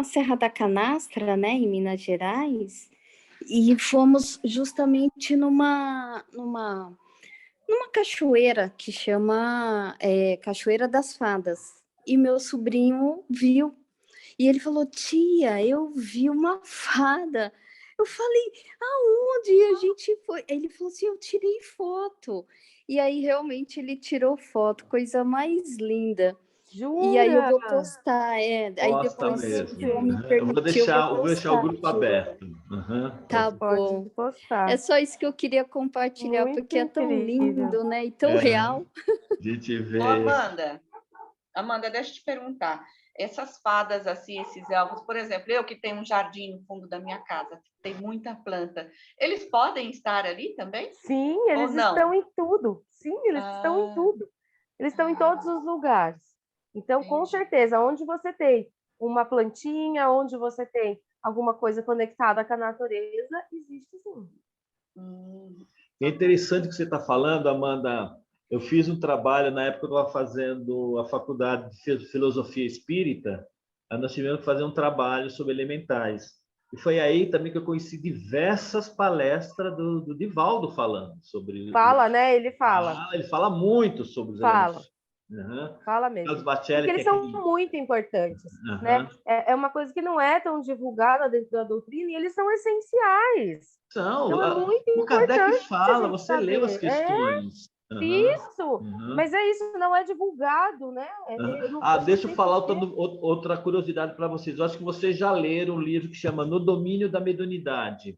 Serra da Canastra, né, em Minas Gerais, e fomos justamente numa cachoeira que chama Cachoeira das Fadas. E meu sobrinho viu. E ele falou, tia, eu vi uma fada. Eu falei, aonde a gente foi? Ele falou assim, eu tirei foto. E aí, realmente, ele tirou foto, coisa mais linda. Jura? E aí eu vou postar, aí depois, mesmo. se eu me Eu permitir, vou deixar o grupo aberto. Uhum. Tá Pode bom. postar. É só isso que eu queria compartilhar, Muito porque é tão incrível. lindo, né? E tão real. A gente vê. Ô, Amanda, deixa eu te perguntar. Essas fadas, assim, esses elfos, por exemplo, eu que tenho um jardim no fundo da minha casa, tem muita planta, eles podem estar ali também? Sim, eles estão em tudo. Sim, eles estão em tudo. Eles estão em todos os lugares. Então, com certeza, onde você tem uma plantinha, onde você tem alguma coisa conectada com a natureza, existe sim. É interessante o que você está falando, Amanda. Eu fiz um trabalho, na época eu estava fazendo a faculdade de filosofia espírita, aí nós tivemos que fazer um trabalho sobre elementais. E foi aí também que eu conheci diversas palestras do Divaldo falando sobre... Fala, né? Ele fala. Ele fala muito sobre os elementais. Uhum. Fala mesmo. Carlos Bacelli, porque eles são muito importantes. Uhum. Né? É uma coisa que não é tão divulgada dentro da doutrina e eles são essenciais. São. Então, é muito o Kardec fala, você saber. leu as questões. Isso, mas é isso, não é divulgado, né? Deixa eu falar outra curiosidade para vocês. Eu acho que vocês já leram um livro que chama No Domínio da Mediunidade,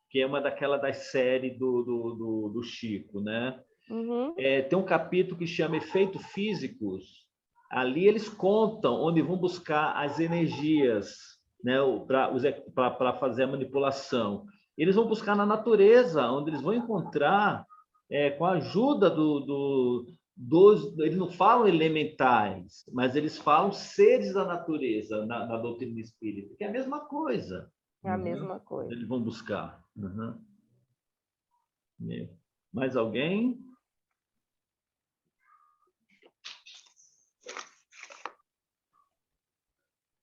que é uma das séries do Chico, né? Tem um capítulo que chama Efeitos Físicos. Ali eles contam onde vão buscar as energias, né, para fazer a manipulação. Eles vão buscar na natureza, onde eles vão encontrar, com a ajuda dos... Eles não falam elementais, mas eles falam seres da natureza na doutrina espírita, que é a mesma coisa. É a mesma coisa. Eles vão buscar. Mais alguém?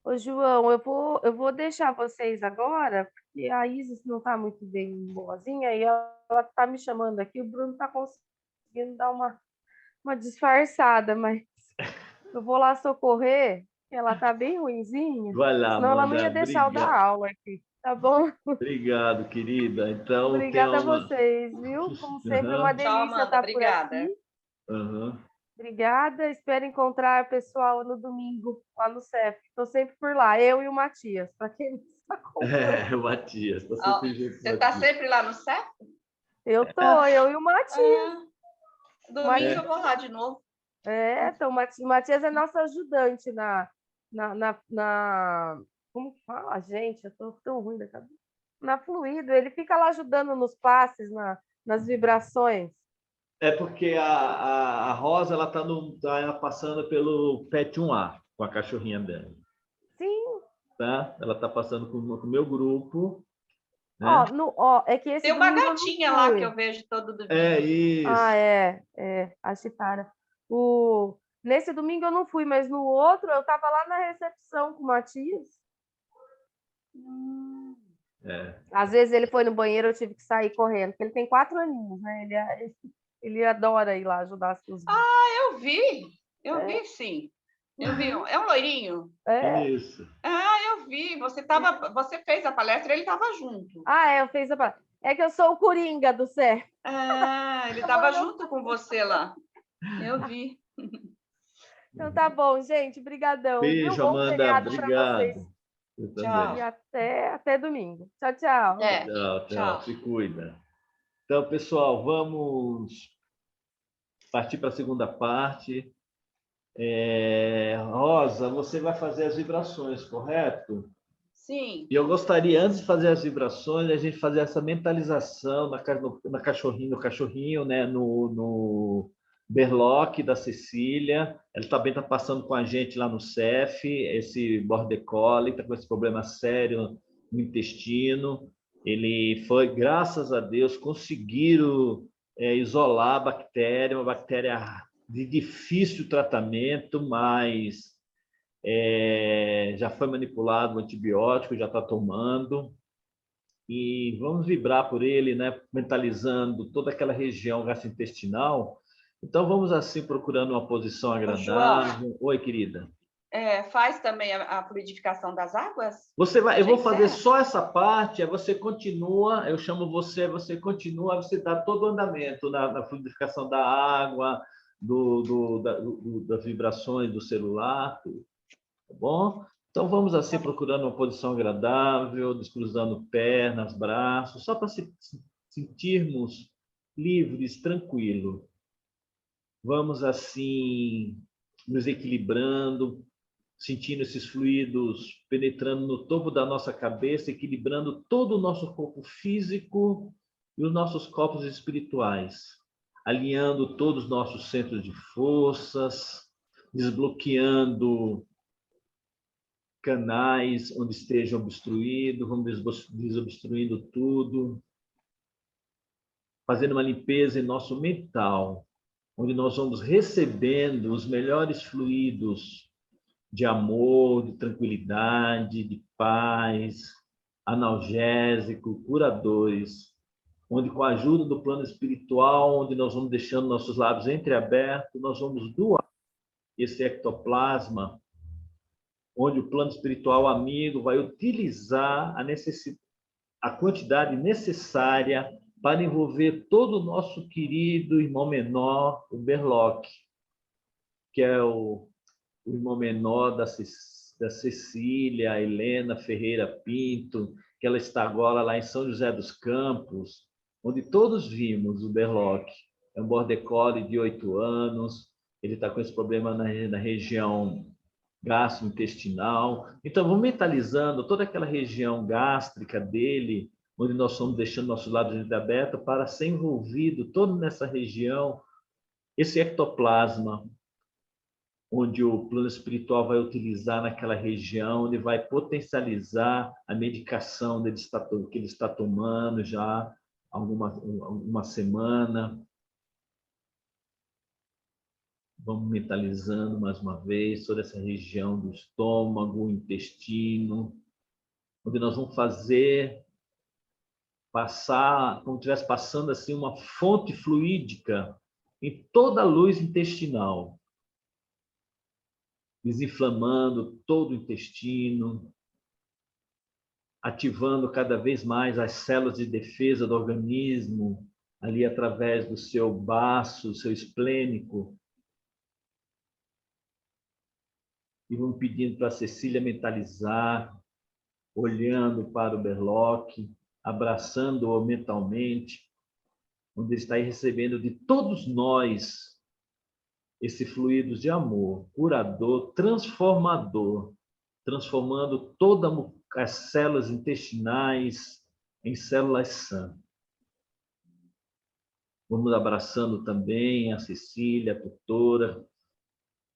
Ô, João, eu vou deixar vocês agora, porque a Isis não está muito bem boazinha, e ela está me chamando aqui, o Bruno está conseguindo dar uma disfarçada, mas eu vou lá socorrer, que ela está bem ruinzinha, Vai lá, senão ela não Amanda. ia deixar eu dar Obrigado. aula aqui, tá bom? Obrigado, querida. Então, Obrigada a tenha uma... vocês, viu? Como sempre, uma delícia Tchau, Amanda. estar por Obrigada. aqui. Aham. Obrigada, espero encontrar o pessoal no domingo, lá no CEF. Estou sempre por lá, eu e o Matias, para quem não se acompanha. O Matias. Tá Ó, sempre junto com Você o está Matias. sempre lá no CEP? Eu e o Matias. Domingo eu vou lá de novo. Então, o Matias é nosso ajudante como que fala? Gente, eu estou tão ruim da cabeça. Na Fluido, ele fica lá ajudando nos passes, nas vibrações. É porque a Rosa ela tá passando pelo PET 1A com a cachorrinha dela. Sim. Tá? Ela está passando com o meu grupo. Né? É que esse tem uma domingo eu não gatinha lá fui. que eu vejo todo domingo. É isso. A Chitara. Nesse domingo eu não fui, mas no outro eu estava lá na recepção com o Matias. Às vezes ele foi no banheiro, eu tive que sair correndo, porque ele tem 4 aninhos, né? Ele adora ir lá ajudar as coisas. Eu vi sim. Eu vi. É um loirinho? Isso. Eu vi. Você fez a palestra, ele estava junto. Eu fiz a palestra. É que eu sou o Coringa do CEF. Ele estava junto com você lá. Eu vi. Então tá bom, gente. Brigadão. Beijo, Bom Amanda. feriado pra vocês. Obrigado. Eu Tchau. também. E até domingo. Tchau, tchau. Tchau. Se cuida. Então, pessoal, vamos partir para a segunda parte. Rosa, você vai fazer as vibrações, correto? Sim. E eu gostaria, antes de fazer as vibrações, a gente fazer essa mentalização no cachorrinho, né? no Berlock da Cecília. Ela também está passando com a gente lá no CEF, esse Border Collie, está com esse problema sério no intestino. Ele foi, graças a Deus, conseguiram isolar a bactéria, uma bactéria de difícil tratamento, mas já foi manipulado o antibiótico, já está tomando. E vamos vibrar por ele, né? Mentalizando toda aquela região gastrointestinal. Então, vamos assim, procurando uma posição agradável. Oi, querida. Faz também a fluidificação das águas? Eu vou fazer só essa parte, aí você continua, eu chamo você continua, você dá todo o andamento na fluidificação da água, das vibrações do celular, tudo. Tá bom? Então, vamos assim, procurando uma posição agradável, descruzando pernas, braços, só para sentirmos livres, tranquilos. Vamos assim, nos equilibrando, sentindo esses fluidos penetrando no topo da nossa cabeça, equilibrando todo o nosso corpo físico e os nossos corpos espirituais, alinhando todos os nossos centros de forças, desbloqueando canais onde estejam obstruídos, vamos desobstruindo tudo, fazendo uma limpeza em nosso mental, onde nós vamos recebendo os melhores fluidos de amor, de tranquilidade, de paz, analgésico, curadores, onde com a ajuda do plano espiritual, onde nós vamos deixando nossos lábios entreabertos, nós vamos doar esse ectoplasma, onde o plano espiritual amigo vai utilizar a quantidade necessária para envolver todo o nosso querido irmão menor, o Berlock, que é o irmão menor da Cecília, a Helena Ferreira Pinto, que ela está agora lá em São José dos Campos, onde todos vimos o Berlock. É um Border Collie de 8 anos, ele está com esse problema na região gastrointestinal. Então, vamos mentalizando toda aquela região gástrica dele, onde nós estamos deixando nossos lábios abertos para ser envolvido todo nessa região, esse ectoplasma, onde o plano espiritual vai utilizar naquela região, ele vai potencializar a medicação que ele está tomando já há uma semana. Vamos mentalizando mais uma vez toda essa região do estômago, intestino, onde nós vamos passar, como se estivesse passando assim uma fonte fluídica em toda a luz intestinal, desinflamando todo o intestino, ativando cada vez mais as células de defesa do organismo, ali através do seu baço, seu esplênico. E vamos pedindo para a Cecília mentalizar, olhando para o Berloque, abraçando-o mentalmente, onde ele está aí recebendo de todos nós esse fluido de amor, curador, transformador, transformando todas as células intestinais em células sãs. Vamos abraçando também a Cecília, a tutora,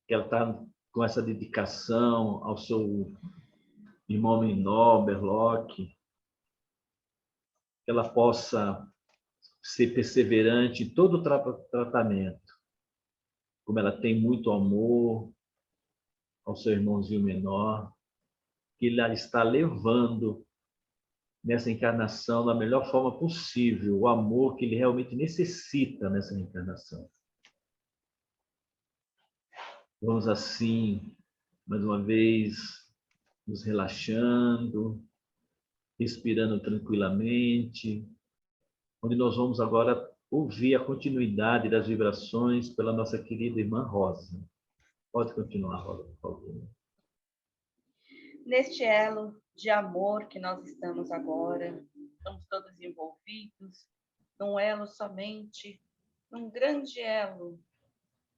que ela está com essa dedicação ao seu irmão menor, Berloque, que ela possa ser perseverante em todo o tratamento, como ela tem muito amor ao seu irmãozinho menor, que ela está levando nessa encarnação da melhor forma possível, o amor que ele realmente necessita nessa encarnação. Vamos assim, mais uma vez, nos relaxando, respirando tranquilamente, onde nós vamos agora ouvir a continuidade das vibrações pela nossa querida irmã Rosa. Pode continuar, Rosa, por favor. Neste elo de amor que nós estamos agora, estamos todos envolvidos, num elo somente, num grande elo.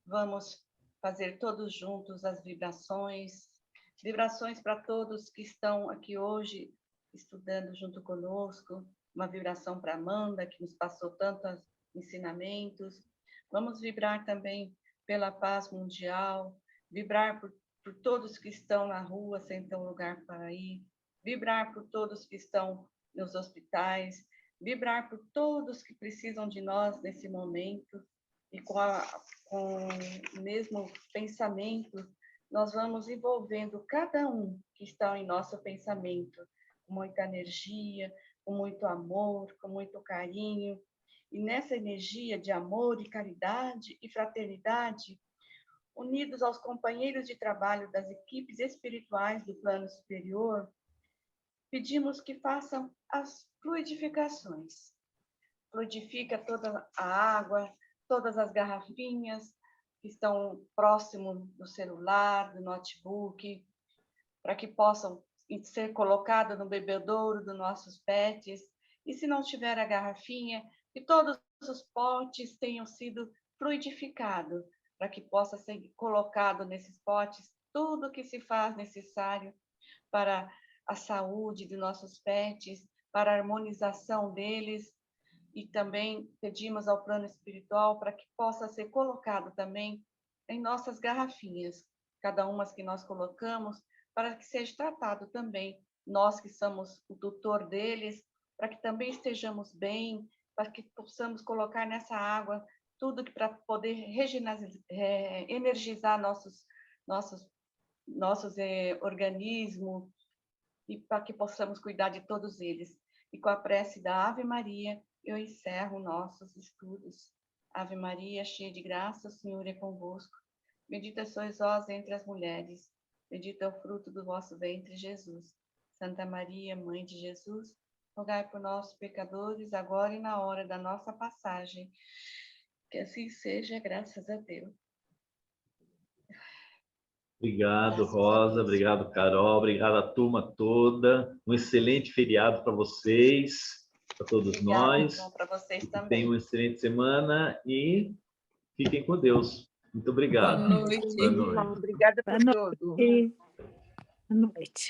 Vamos fazer todos juntos as vibrações para todos que estão aqui hoje estudando junto conosco, uma vibração para Amanda, que nos passou tantos ensinamentos. Vamos vibrar também pela paz mundial, vibrar por todos que estão na rua sem ter um lugar para ir, vibrar por todos que estão nos hospitais, vibrar por todos que precisam de nós nesse momento. E com o mesmo pensamento, nós vamos envolvendo cada um que está em nosso pensamento, com muita energia, com muito amor, com muito carinho. E nessa energia de amor e caridade e fraternidade, unidos aos companheiros de trabalho das equipes espirituais do plano superior, pedimos que façam as fluidificações. Fluidifica toda a água, todas as garrafinhas que estão próximo do celular, do notebook, para que possam ser colocadas no bebedouro dos nossos pets. E se não tiver a garrafinha, que todos os potes tenham sido fluidificados, para que possa ser colocado nesses potes tudo o que se faz necessário para a saúde de nossos pets, para a harmonização deles. E também pedimos ao plano espiritual para que possa ser colocado também em nossas garrafinhas, cada uma que nós colocamos, para que seja tratado também, nós que somos o tutor deles, para que também estejamos bem, para que possamos colocar nessa água tudo que para poder energizar nossos organismos e para que possamos cuidar de todos eles. E com a prece da Ave Maria, eu encerro nossos estudos. Ave Maria, cheia de graça, o Senhor é convosco. Bendita sois vós entre as mulheres. Bendito é o fruto do vosso ventre, Jesus. Santa Maria, Mãe de Jesus, rogai por nós, pecadores, agora e na hora da nossa passagem. Que assim seja, graças a Deus. Obrigado, Rosa. Obrigado, Carol. Obrigado a turma toda. Um excelente feriado para vocês, para todos nós. Para vocês também. Tenham uma excelente semana e fiquem com Deus. Muito obrigado. Boa noite. Boa noite. Obrigada por tudo. Boa noite.